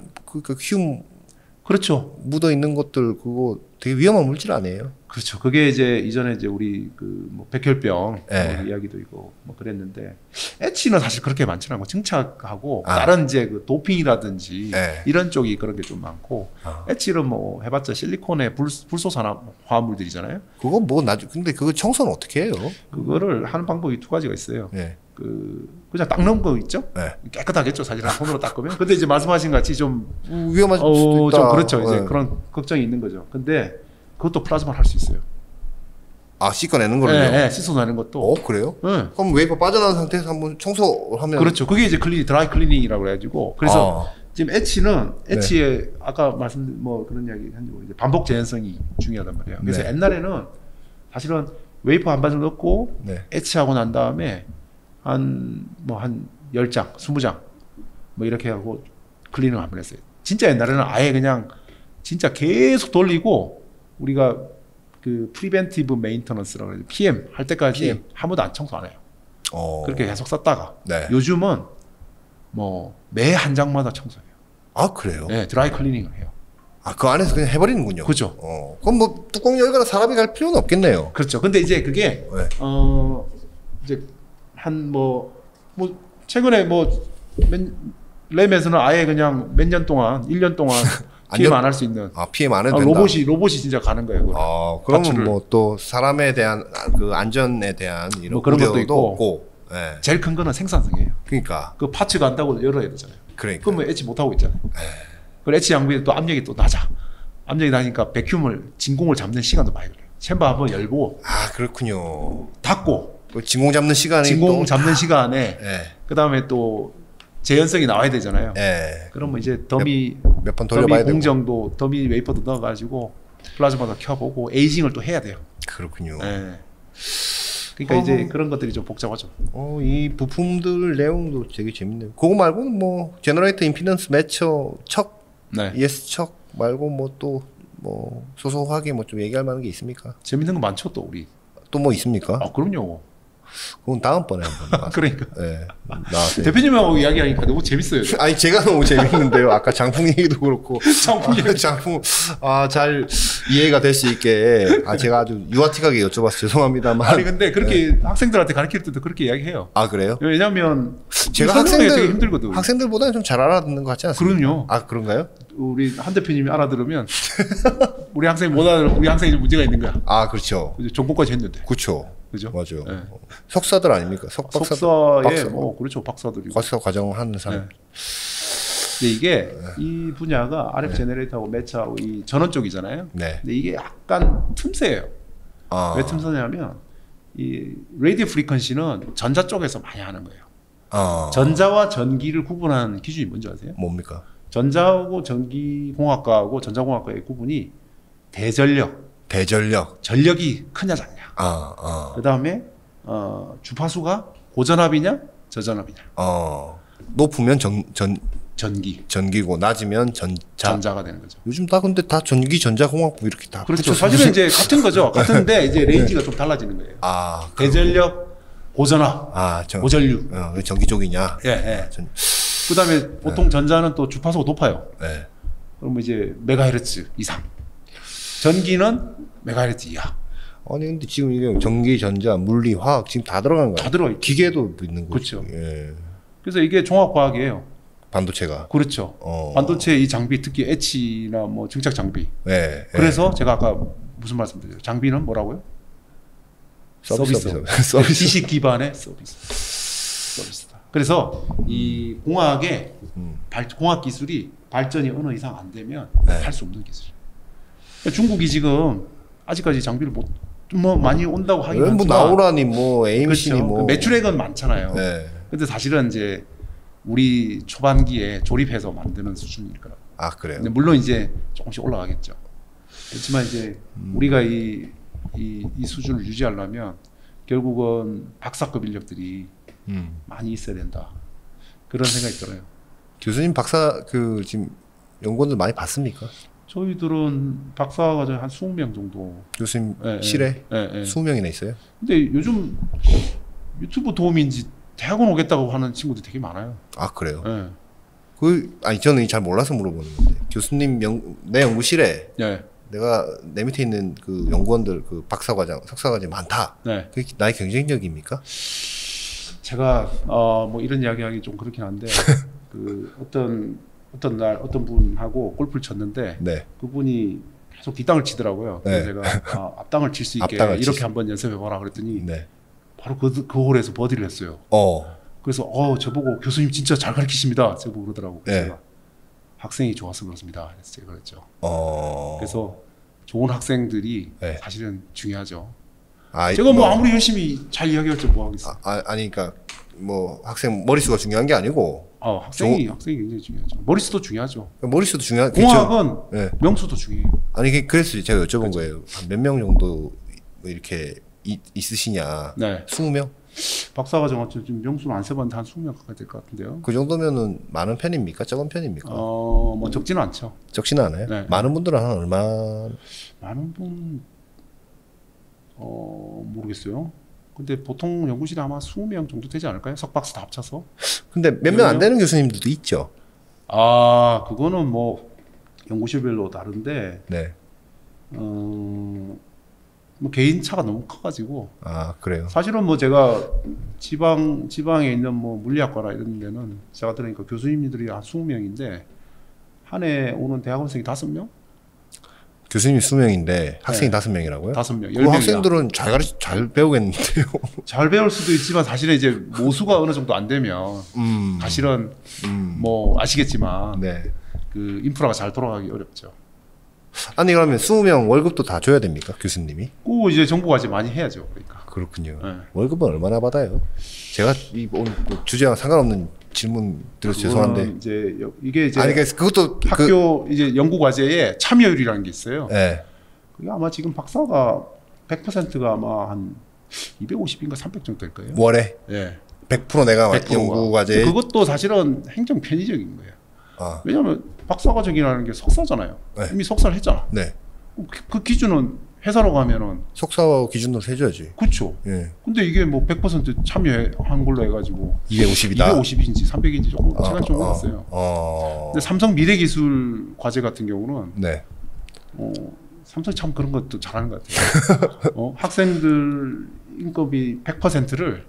그렇죠. 묻어 있는 것들 그거 되게 위험한 물질 아니에요? 그렇죠. 그게 이제 이전에 이제 우리 그 뭐 백혈병 뭐 이야기도 있고 뭐 그랬는데 에치는 사실 그렇게 많지는 않고 증착하고 다른 이제 그 도핑이라든지 이런 쪽이 그런 게 좀 많고 에치는 뭐 해봤자 실리콘의 불소산화 화합물들이잖아요. 그거 뭐 근데 그거 청소는 어떻게 해요? 그거를 하는 방법이 두 가지가 있어요. 그냥 닦는 거 있죠? 깨끗하겠죠, 사실 손으로 닦으면. 근데 이제 말씀하신 같이 좀 위험할 수도 있다. 좀 그렇죠. 이제 그런 걱정이 있는 거죠. 근데 그것도 플라즈마를 할 수 있어요. 아, 씻어내는 걸로요? 네, 씻어내는 것도. 그래요? 그럼 웨이퍼 빠져나온 상태에서 한번 청소하면. 그렇죠. 그게 이제 드라이 클리닝이라고 해가지고. 그래서 지금 에치에 아까 뭐 그런 이야기 한지 모르겠는데 반복 재현성이 중요하단 말이에요. 그래서 옛날에는 사실은 웨이퍼 한 바늘 넣고 에치하고 난 다음에 한 10장, 20장 뭐 이렇게 하고 클리닝 한번 했어요. 진짜 옛날에는 아예 그냥 진짜 계속 돌리고 우리가 그 프리벤티브 메인터넌스라고 해서 PM 할 때까지 아무도 안 청소 안 해요. 그렇게 계속 썼다가 요즘은 뭐 매 한 장마다 청소해요. 아, 그래요? 네, 드라이 클리닝을 해요. 아, 그 안에서 그냥 해버리는군요. 그렇죠. 그럼 뭐 뚜껑 열거나 사람이 갈 필요는 없겠네요. 그렇죠. 근데 이제 그게 이제 한 최근에 램에서는 아예 그냥 몇 년 동안 1년 동안 PM 안 할 수 있는. PM 안 해도 된다. 로봇이 진짜 가는 거예요. 그러면 뭐 또 사람에 대한 그 안전에 대한 이런 뭐 그런 것도 있고. 제일 큰 거는 생산성이에요. 그러니까 그 파츠가 안다고 열어야 되잖아요. 그러니까. 그러면 에치 못 하고 있잖아요. 그 에치 장비는 또 압력이 또 낮아. 압력이 나니까 진공을 잡는 시간도 많이 걸려요. 챔버 한번 열고. 아, 그렇군요. 닫고. 진공 잡는 시간이 진공 잡는 시간에 그 다음에 또 재현성이 나와야 되잖아요. 그러면 이제 더미 몇 번 돌려봐야 되고 공정도 더미 웨이퍼도 넣어가지고 플라즈마도 켜보고 에이징을 또 해야 돼요. 그렇군요. 그러니까 이제 그런 것들이 좀 복잡하죠. 이 부품들 내용도 되게 재밌네요. 그거 말고는 뭐 제너레이터 임피던스 매처 척, ES 척 말고 뭐 또 뭐 소소하게 뭐 좀 얘기할 만한 게 있습니까? 재밌는 거 많죠, 또 우리. 또 뭐 있습니까? 그럼요. 그건 다음번에 한번. 그러니까. 나와서 대표님하고 이야기하니까 너무 재밌어요. 아니, 제가 너무 재밌는데요. 아까 장풍 얘기도 그렇고. 장풍, 잘 이해가 될 수 있게. 제가 아주 유아틱하게 여쭤봐서 죄송합니다만. 아니, 근데 그렇게 학생들한테 가르칠 때도 그렇게 이야기해요. 아, 그래요? 왜냐면 제가 되게 힘들거든. 학생들보다는 좀 잘 알아듣는 것 같지 않습니까? 그럼요. 아, 그런가요? 우리 한 대표님이 알아들으면 우리 학생이 못 알아들으면 우리 학생이 좀 문제가 있는 거야. 아, 그렇죠. 전공까지 했는데. 그렇죠. 그죠? 맞아요. 석사들 아닙니까? 석사에 뭐 그렇죠. 박사들이고. 박사 과정 하는 사람. 근데 이게 이 분야가 RF 제너레이터하고 매처하고 이 전원 쪽이잖아요. 근데 이게 약간 틈새예요. 왜 틈새냐면 이 레디오 프리퀀시는 전자 쪽에서 많이 하는 거예요. 전자와 전기를 구분하는 기준이 뭔지 아세요? 뭡니까? 전자하고 전기공학과하고 전자공학과의 구분이 대전력. 전력이 크냐 작냐. 그 다음에 주파수가 고전압이냐 저전압이냐. 높으면 전기고 낮으면 전자가 되는 거죠. 요즘 다 근데 다 전기 전자공학부 이렇게 다. 그렇죠. 사실은 이제 같은 거죠. 같은데 이제 레인지가 좀 달라지는 거예요. 대전력, 고전압, 고전류. 전기 쪽이냐. 그다음에 보통 전자는 또 주파수가 높아요. 그러면 이제 메가헤르츠 이상. 전기는 메가헤르츠 이하. 아니 근데 지금 이게 전기, 전자, 물리, 화학 지금 다 들어간 거예요. 다 들어가 있죠. 기계도 있는 거죠. 그렇죠. 그래서 이게 종합과학이에요. 반도체가. 그렇죠. 반도체 이 장비 특히 에치나 뭐 증착 장비. 그래서 제가 아까 무슨 말씀드렸죠? 장비는 뭐라고요? 서비스. 지식 기반의 서비스다. 그래서 이 공학의 공학 기술이 발전이 어느 이상 안 되면 할 수 없는 기술이에요. 중국이 지금 아직까지 장비를 많이 온다고 하긴 하지만 뭐 나우라니 뭐 에임신이 그렇죠. 뭐 매출액은 많잖아요. 근데 사실은 이제 우리 초반기에 조립해서 만드는 수준일 거라고. 그래요. 근데 물론 이제 조금씩 올라가겠죠. 그렇지만 이제 우리가 이 수준을 유지하려면 결국은 박사급 인력들이 많이 있어야 된다. 그런 생각이 들어요. 교수님 박사 지금 연구원들 많이 봤습니까? 저희들은 박사과정 한 20명 정도. 교수님 실에 20명이나 있어요? 근데 요즘 유튜브 도움인지 대학원 오겠다고 하는 친구들 되게 많아요. 그래요? 아니 저는 잘 몰라서 물어보는 건데 교수님 내 연구실에 네. 내가 내 밑에 있는 그 연구원들 그 박사과장, 석사과장 많다. 네. 그게 나의 경쟁력입니까? 제가 뭐 이런 이야기하기 좀 그렇긴 한데 그 어떤 날 어떤 분하고 골프를 쳤는데 네. 그분이 계속 뒷땅을 치더라고요. 그래서 네. 제가 앞땅을 칠 수 있게 이렇게 한번 연습해봐라 그랬더니 네. 바로 그 홀에서 버디를 했어요. 그래서 저보고 교수님 진짜 잘 가르치십니다. 제가 그러더라고. 그래서 네. 제가 학생이 좋아서 그렇습니다. 그래서 제가 그랬죠. 그래서 좋은 학생들이 네. 사실은 중요하죠. 아, 제가 뭐 아무리 열심히 잘 이야기할지 뭐 하겠어요. 아니 그러니까 뭐 학생 머릿수가 중요한 게 아니고 학생이 굉장히 중요하죠. 머릿수도 중요하죠. 머릿수도 중요한 공학은 네. 명수도 중요해요. 아니 그래서 제가 여쭤본 그렇죠. 거예요. 몇 명 정도 이렇게 있으시냐? 네. 20명? 박사과정 지금 명수는 안 세봤는데 한 20명 가까이 될 것 같은데요. 그 정도면은 많은 편입니까? 적은 편입니까? 뭐 적지는 않죠. 적지는 않아요. 네. 많은 분들은 한 얼마? 많은 분 모르겠어요. 근데 보통 연구실에 아마 20명 정도 되지 않을까요? 석박사 다 합쳐서. 근데 몇 명 안 되는 교수님들도 있죠. 그거는 뭐 연구실별로 다른데. 네. 뭐 개인 차가 너무 커가지고. 그래요. 사실은 뭐 제가 지방에 있는 뭐 물리학과나 이런 데는 제가 들으니까 교수님들이 한 20명인데 한 해 오는 대학원생이 5명? 교수님이 20명인데 학생이 네. 5명이라고요? 5명. 그 학생들은 잘 배우겠는데요. 잘 배울 수도 있지만 사실은 이제 모수가 어느 정도 안 되면 사실은 뭐 아시겠지만 네. 그 인프라가 잘 돌아가기 어렵죠. 아니 그러면 20명 월급도 다 줘야 됩니까? 교수님이? 그 이제 정보과제 많이 해야죠. 그러니까. 그렇군요. 네. 월급은 얼마나 받아요? 제가 오늘 주제와 상관없는 질문 드려서 죄송한데 이게 이제 아니 그것도 학교 이제 연구과제에 참여율이라는 게 있어요. 네. 그게 아마 지금 박사가 100%가 아마 한 250인가 300 정도 될 거예요. 월에? 예. 100% 내가 100%가. 연구과제에 그것도 사실은 행정 편의적인 거예요. 왜냐하면 박사과정이라는 게 석사잖아요. 네. 이미 석사를 했잖아. 네. 그 기준은 회사로 가면은 석사 기준으로 해줘야지. 그렇죠. 예. 근데 이게 뭐 100% 참여한 걸로 해가지고 250이다. 250인지 300인지 조금 시간 좀 걸렸어요. 근데 삼성 미래기술 과제 같은 경우는 네. 삼성이 참 그런 것도 잘하는 것 같아요. 학생들 인건비 100%를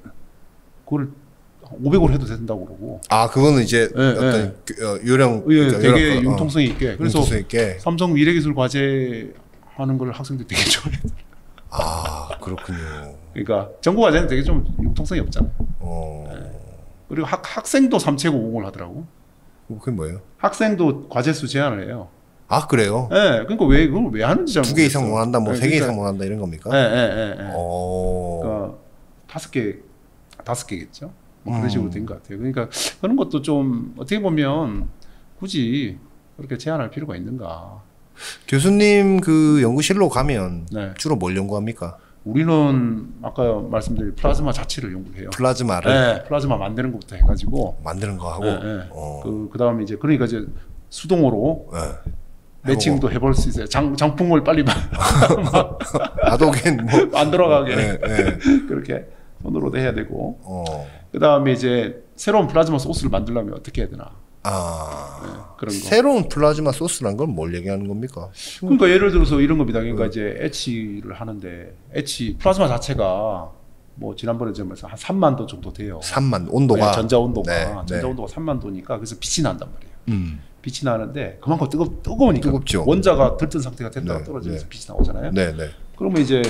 그걸 500으로 해도 된다고 그러고. 그거는 이제 어떤 요령, 되게 융통성 있게. 그래서 융통성 있게. 삼성 미래기술 과제 하는 걸 학생들 되게 좋아해요. 그렇군요. 그러니까 정보 과제는 되게 좀 융통성이 없잖아요. 네. 그리고 학생도 삼체공을 하더라고. 그게 뭐예요? 학생도 과제수 제한을 해요. 그래요? 네, 그러니까 그걸 왜 하는지 잘 모르겠어요. 2개 이상 원한다, 뭐 3개 이상 원한다 이런 겁니까? 네. 그러니까 5개겠죠. 뭐 그런 식으로 된 것 같아요. 그러니까 그런 것도 좀 어떻게 보면 굳이 그렇게 제한할 필요가 있는가. 교수님 그 연구실로 가면 네. 주로 뭘 연구합니까? 우리는 아까 말씀드린 플라즈마 자체를 연구해요. 플라즈마를? 네, 플라즈마 만드는 것부터 해가지고 만드는 거 하고. 네. 그다음에 이제 그러니까 이제 수동으로 매칭도 해볼 수 있어요. 장풍을 빨리 아도겐 뭐 안 돌아가게 그렇게 손으로도 해야 되고. 그다음에 이제 새로운 플라즈마 소스를 만들려면 어떻게 해야 되나. 그런 거. 새로운 플라즈마 소스란 건 뭘 얘기하는 겁니까? 그러니까 예를 들어서 이런 겁니다. 그러니까 이제 에치를 하는데 플라즈마 자체가 뭐 지난번에 한 3만 도 정도 돼요. 3만 온도가 네, 전자 온도가 3만 도니까 그래서 빛이 난단 말이에요. 빛이 나는데 그만큼 뜨거우니까 뜨겁죠. 원자가 들뜬 상태가 됐다가 떨어지면서 빛이 나오잖아요. 그러면 이제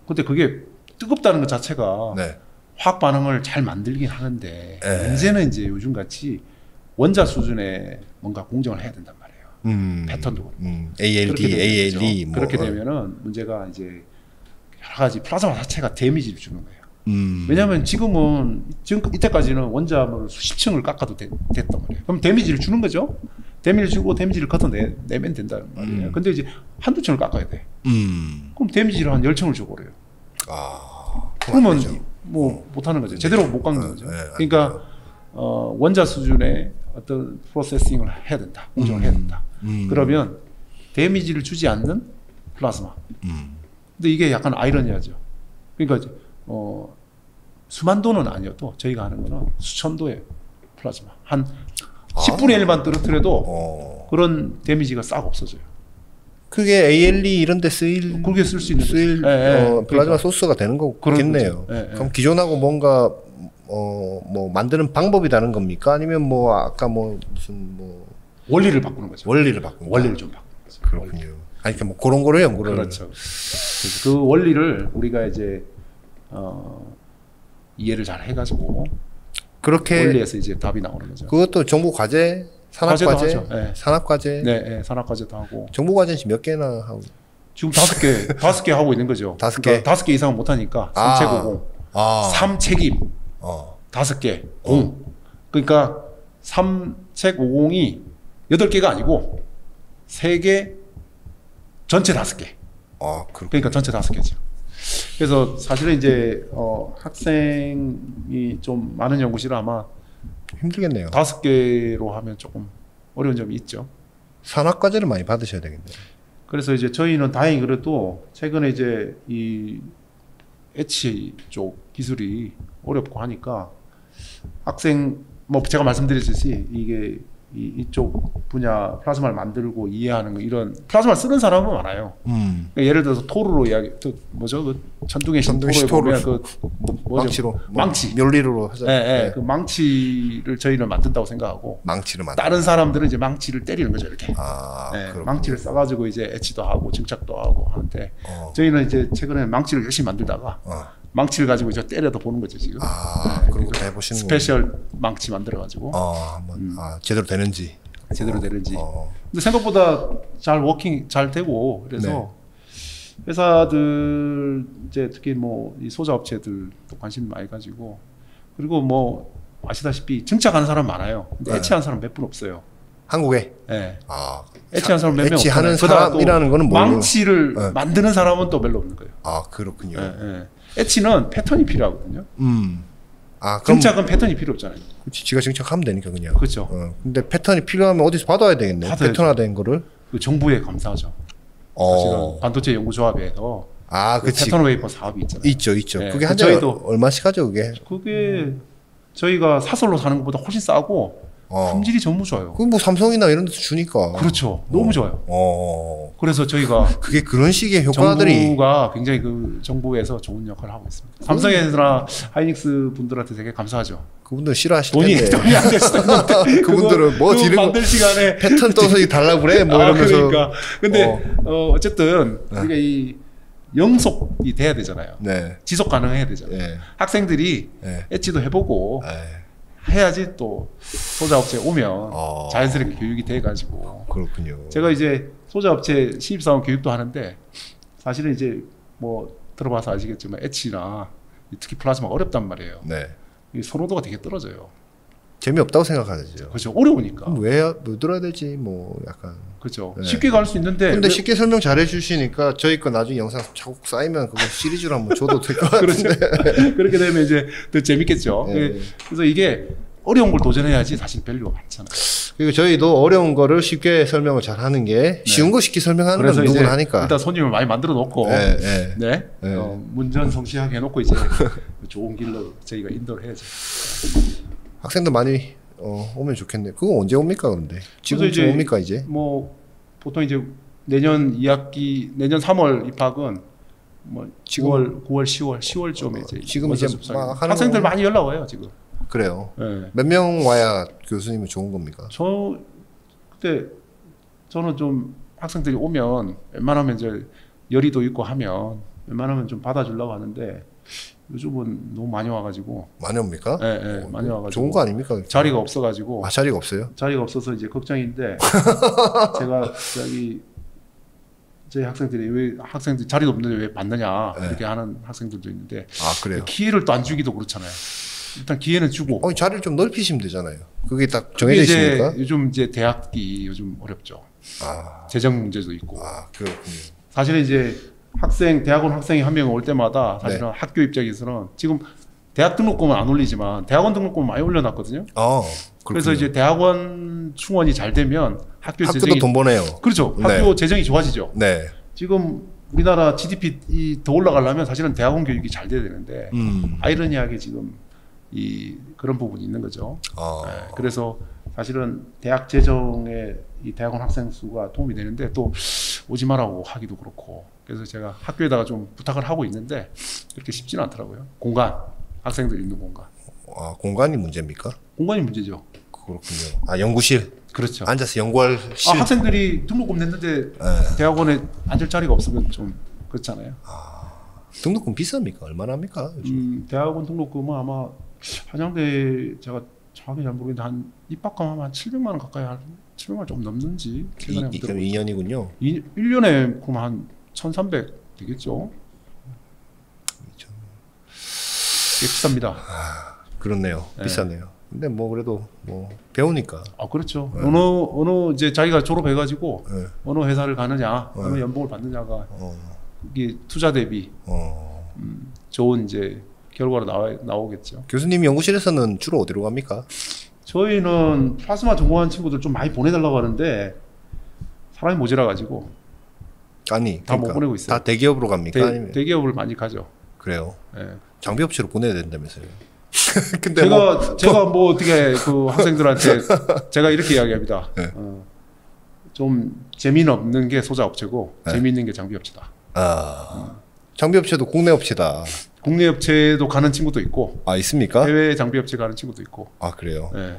근데 그게 뜨겁다는 것 자체가 화학 반응을 잘 만들긴 하는데 문제는 이제 요즘 같이 원자 수준의 뭔가 공정을 해야 된단 말이에요. 패턴도 ALD, ALE 그렇게 되면은 문제가 이제 여러 가지 플라즈마 자체가 데미지를 주는 거예요. 왜냐하면 지금 이때까지는 원자를 수십 층을 깎아도 됐단 말이에요. 그럼 데미지를 주는 거죠. 데미지를 주고 데미지를 걷어내면 된다는 말이에요. 근데 이제 한두 층을 깎아야 돼. 그럼 데미지를 한 10층을 줘버려요. 그러면 뭐 못하는 거죠. 제대로 못 깎는 거죠. 그러니까 원자 수준의 어떤 프로세싱을 해야 된다. 공정을 해야 된다. 그러면 데미지를 주지 않는 플라즈마. 근데 이게 약간 아이러니하죠. 그러니까 수만 도는 아니어도 저희가 하는 거는 수천 도의 플라즈마. 한 10분의 1만 떨어뜨려도 그런 데미지가 싹 없어져요. 그게 ALE 이런 데 그렇게 쓸 수 있는 플라즈마 그러니까. 소스가 되는 거겠네요. 그럼 기존하고 뭔가 뭐 만드는 방법이 다른 겁니까? 아니면 뭐 아까 뭐 무슨 뭐 원리를 바꾸는 거죠. 원리를 좀 바꾸는 거죠. 그렇군요. 아니 뭐 그런 거를 연구를. 그렇죠. 그래서 그 원리를 우리가 이제 이해를 잘 해가지고 그렇게 원리에서 이제 답이 나오는 거죠. 그것도 정보 과제, 산업 과제, 산업 과제. 네, 산업 과제도 하고. 정보 과제는 몇 개나 하고? 지금 5개 하고 있는 거죠. 5개. 그러니까 5개 이상은 못 하니까 3책오공. 3책임. 5개 공. 그러니까 3책 5공이 8개가 아니고 3개 전체 5개. 그러니까 전체 5개죠. 그래서 사실은 이제 학생이 좀 많은 연구실은 아마 힘들겠네요. 5개로 하면 조금 어려운 점이 있죠. 산학과제를 많이 받으셔야 되겠네요. 그래서 이제 저희는 다행히 그래도 최근에 이제 이 엣치 쪽 기술이 어렵고 하니까 학생 뭐 제가 말씀드렸듯이 이게 이쪽 분야 플라즈마를 만들고 이해하는 거 이런 플라즈마를 쓰는 사람은 많아요. 그러니까 예를 들어서 토르로 이야기 뭐죠? 그 천둥의 신 토르에 보면 그 망치로 망치 멸리로 하잖아요. 네. 그 망치를 저희는 만든다고 생각하고 망치를 만든 다른 사람들은 이제 망치를 때리는 거죠 이렇게. 망치를 써가지고 이제 엣치도 하고 증착도 하고 하는데 저희는 이제 최근에 망치를 열심히 만들다가 망치를 가지고 이제 때려도 보는 거죠 지금. 그런 거 해보시는 스페셜 망치 만들어가지고. 한번 제대로 되는지. 근데 생각보다 잘 되고 그래서 회사들 이제 특히 뭐 이 소자 업체들도 관심 많이 가지고 그리고 뭐 아시다시피 증착하는 사람 많아요. 근데 엣치하는 사람 몇 분 없어요. 한국에? 네. 엣치하는 사람 몇 명 없어요. 엣치하는 사람이라는 거는 뭐예요? 망치를 만드는 사람은 또 별로 없는 거예요. 그렇군요. 엣치는 패턴이 필요하거든요. 증착은 패턴이 필요 없잖아요. 그렇지, 지가 증착하면 되니까 그냥. 그렇죠. 근데 패턴이 필요하면 어디서 받아야 되겠네. 패턴화된 거를. 그 정부에 감사하죠. 사실은 반도체 연구조합에서 그치. 패턴 웨이퍼 사업이 있잖아요. 있죠. 네. 그게 한 달에 얼마씩 하죠, 그게? 그게 저희가 사설로 사는 것보다 훨씬 싸고 품질이 너무 좋아요. 그 뭐 삼성이나 이런 데서 주니까. 그렇죠. 너무 좋아요. 그래서 저희가 그게 그런 식의 효과들이 정부가 굉장히 그 정부에서 좋은 역할을 하고 있습니다. 삼성에서나 하이닉스 분들한테 되게 감사하죠. 그분들 싫어하실 텐데. 돈이 안 되시는 건데. 그분들은 뭐 뒤를 만들 시간에 패턴 떠서 달라고 그래 뭐 이러면서. 그러니까. 근데 어쨌든 우리가 이 영속이 돼야 되잖아요. 지속 가능해야 되잖아요. 학생들이 엣지도 해보고 해야지 또 소자 업체에 오면 자연스럽게 교육이 돼가지고. 그렇군요. 제가 이제 소자 업체 신입사원 교육도 하는데 사실은 이제 뭐 들어봐서 아시겠지만 엣치나 특히 플라즈마가 어렵단 말이에요. 이 선호도가 되게 떨어져요. 재미없다고 생각하죠. 그렇죠. 어려우니까. 그럼 왜 들어야 되지? 뭐 약간. 그렇죠. 쉽게 갈 수 있는데. 근데 쉽게 설명 잘해 주시니까 저희 거 나중에 영상 자국 쌓이면 그거 시리즈로 한번 줘도 될 것 같은데. 그렇게 되면 이제 더 재밌겠죠. 그래서 이게 어려운 걸 도전해야지 사실 밸류가 많잖아요. 그리고 저희도 어려운 거를 쉽게 설명을 잘 하는 게 쉬운 거 쉽게 설명하는 건 누구나 하니까. 일단 손님을 많이 만들어 놓고 문전성시하게 해놓고 이제 좋은 길로 저희가 인도를 해야죠. 학생들 많이 오면 좋겠네. 그거 언제 옵니까 그런데? 지금 이제 옵니까 이제? 뭐 보통 이제 내년 2학기 내년 3월 입학은 뭐 9월 10월쯤에 이제 지금 이제 학생들 많이 연락 와요 지금. 그래요. 몇 명 와야 교수님은 좋은 겁니까? 그때 저는 좀 학생들이 오면 웬만하면 이제 열의도 있고 하면 웬만하면 좀 받아주려고 하는데. 요즘은 너무 많이 와가지고. 많이 옵니까? 네, 많이 와가지고. 좋은 거 아닙니까? 자리가 없어가지고. 자리가 없어요? 자리가 없어서 이제 걱정인데 제가 저희 학생들이 자리도 없는데 왜 받느냐 이렇게 하는 학생들도 있는데. 그래요? 기회를 또 안 주기도 그렇잖아요. 일단 기회는 주고. 자리를 좀 넓히시면 되잖아요. 그게 딱 정해져 있습니까? 요즘 이제 대학이 요즘 어렵죠. 재정 문제도 있고. 그렇군요. 사실은 이제 대학원 학생이 한 명 올 때마다 사실은 학교 입장에서는 지금 대학 등록금은 안 올리지만 대학원 등록금은 많이 올려놨거든요. 그래서 이제 대학원 충원이 잘 되면 학교도 재정이 돈 버네요. 그렇죠. 학교 재정이 좋아지죠. 지금 우리나라 GDP 더 올라가려면 사실은 대학원 교육이 잘 돼야 되는데 아이러니하게 지금 그런 부분이 있는 거죠. 그래서 사실은 대학 재정에 이 대학원 학생 수가 도움이 되는데 또 오지 마라고 하기도 그렇고 그래서 제가 학교에다가 좀 부탁을 하고 있는데 그렇게 쉽지는 않더라고요. 공간, 학생들 있는 공간. 아, 공간이 문제입니까? 공간이 문제죠. 그렇군요. 아, 연구실. 그렇죠. 앉아서 연구할 실. 아, 학생들이 등록금 냈는데 대학원에 앉을 자리가 없으면 좀 그렇잖아요. 아, 등록금 비쌉니까? 얼마나 합니까? 대학원 등록금은 아마 한양대 제가 정확히 잘 모르겠는데 한 입학금하면 한 700만 원 가까이 한 700만 원 좀 넘는지 그럼 2년이군요. 1년에 그럼 한 1,300 되겠죠. 꽤 비쌉니다. 아, 그렇네요. 네. 비싸네요. 근데 뭐 그래도 뭐 배우니까. 아, 그렇죠. 네. 어느 이제 자기가 졸업해가지고 네. 어느 회사를 가느냐, 어느 연봉을 받느냐가 이게 투자 대비 좋은 이제 결과로 나오겠죠. 교수님 연구실에서는 주로 어디로 갑니까? 저희는 플라스마 전공한 친구들 좀 많이 보내달라고 하는데 사람이 모자라 가지고 아니 다 못 보내고 있어요. 다 대기업으로 갑니까? 아니면 대기업을 많이 가죠. 그래요. 네. 장비업체로 보내야 된다면서요. 근데 제가 뭐 어떻게 그 학생들한테 제가 이렇게 이야기합니다. 네. 좀 재미는 없는 게 소자 업체고 네. 재미있는 게 장비 업체다. 아, 장비업체도 국내 업체다. 국내 업체도 가는 친구도 있고 아, 있습니까? 해외 장비 업체 가는 친구도 있고. 아, 그래요. 네.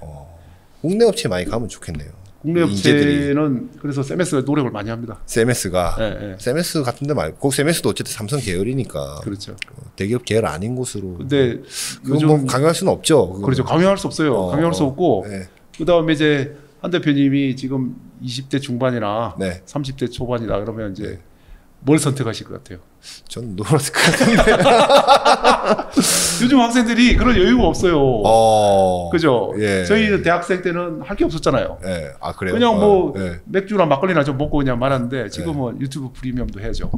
국내 업체 많이 가면 좋겠네요. 국내 업체는 그래서 세메스가 노력을 많이 합니다. 세메스가 네. 세메스 같은데 말고 세메스도 어쨌든 삼성 계열이니까 그렇죠. 대기업 계열 아닌 곳으로. 근데 그건 뭐 강요할 수는 없죠. 그거는. 그렇죠. 강요할 수 없어요. 강요할 수 없고 네. 그다음에 이제 한 대표님이 지금 20대 중반이나 네. 30대 초반이다 그러면 이제 뭘 선택하실 것 같아요? 전 노렸을 것 같은데. 요즘 학생들이 그런 여유가 없어요. 그죠? 예. 저희는 대학생 때는 할 게 없었잖아요. 예. 아, 그래요? 그냥 뭐 예. 맥주나 막걸리나 좀 먹고 그냥 말았는데 지금은 유튜브 프리미엄도 해야죠.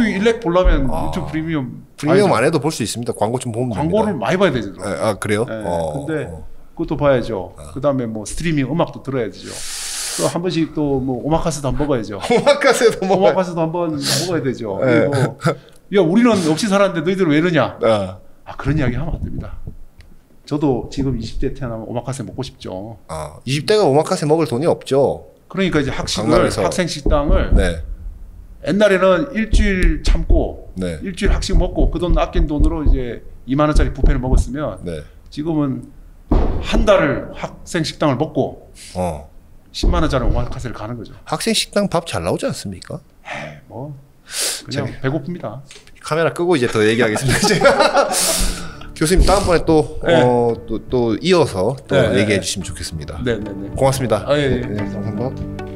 일렉 보려면 유튜브 프리미엄 안 해도 볼 수 있습니다. 광고 좀 보면 광고를 됩니다. 많이 봐야 되죠. 예. 아, 그래요? 근데 그것도 봐야죠. 그다음에 뭐 스트리밍 음악도 들어야죠. 또 한 번씩 또 뭐 오마카세도 한번 먹어야죠. 오마카세도 한번 먹어야 되죠. 그리고 야, 우리는 없이 살았는데 너희들 왜 이러냐? 아, 그런 이야기 하면 안 됩니다. 저도 지금 20대 태어나면 오마카세 먹고 싶죠. 20대가 오마카세 먹을 돈이 없죠. 그러니까 이제 강남에서. 학생 식당을 네. 옛날에는 일주일 참고 네. 일주일 학식 먹고 그 돈 아낀 돈으로 이제 2만 원짜리 뷔페를 먹었으면 네. 지금은 한 달을 학생 식당을 먹고 10만 원짜리 오마카세를 가는 거죠. 학생 식당 밥 잘 나오지 않습니까? 뭐 그냥 배고픕니다. 카메라 끄고 이제 더 얘기하겠습니다. 제가. 교수님 다음번에 또 이어서 또 얘기해 주시면 좋겠습니다. 네네네. 고맙습니다. 예. 네, 감사합니다.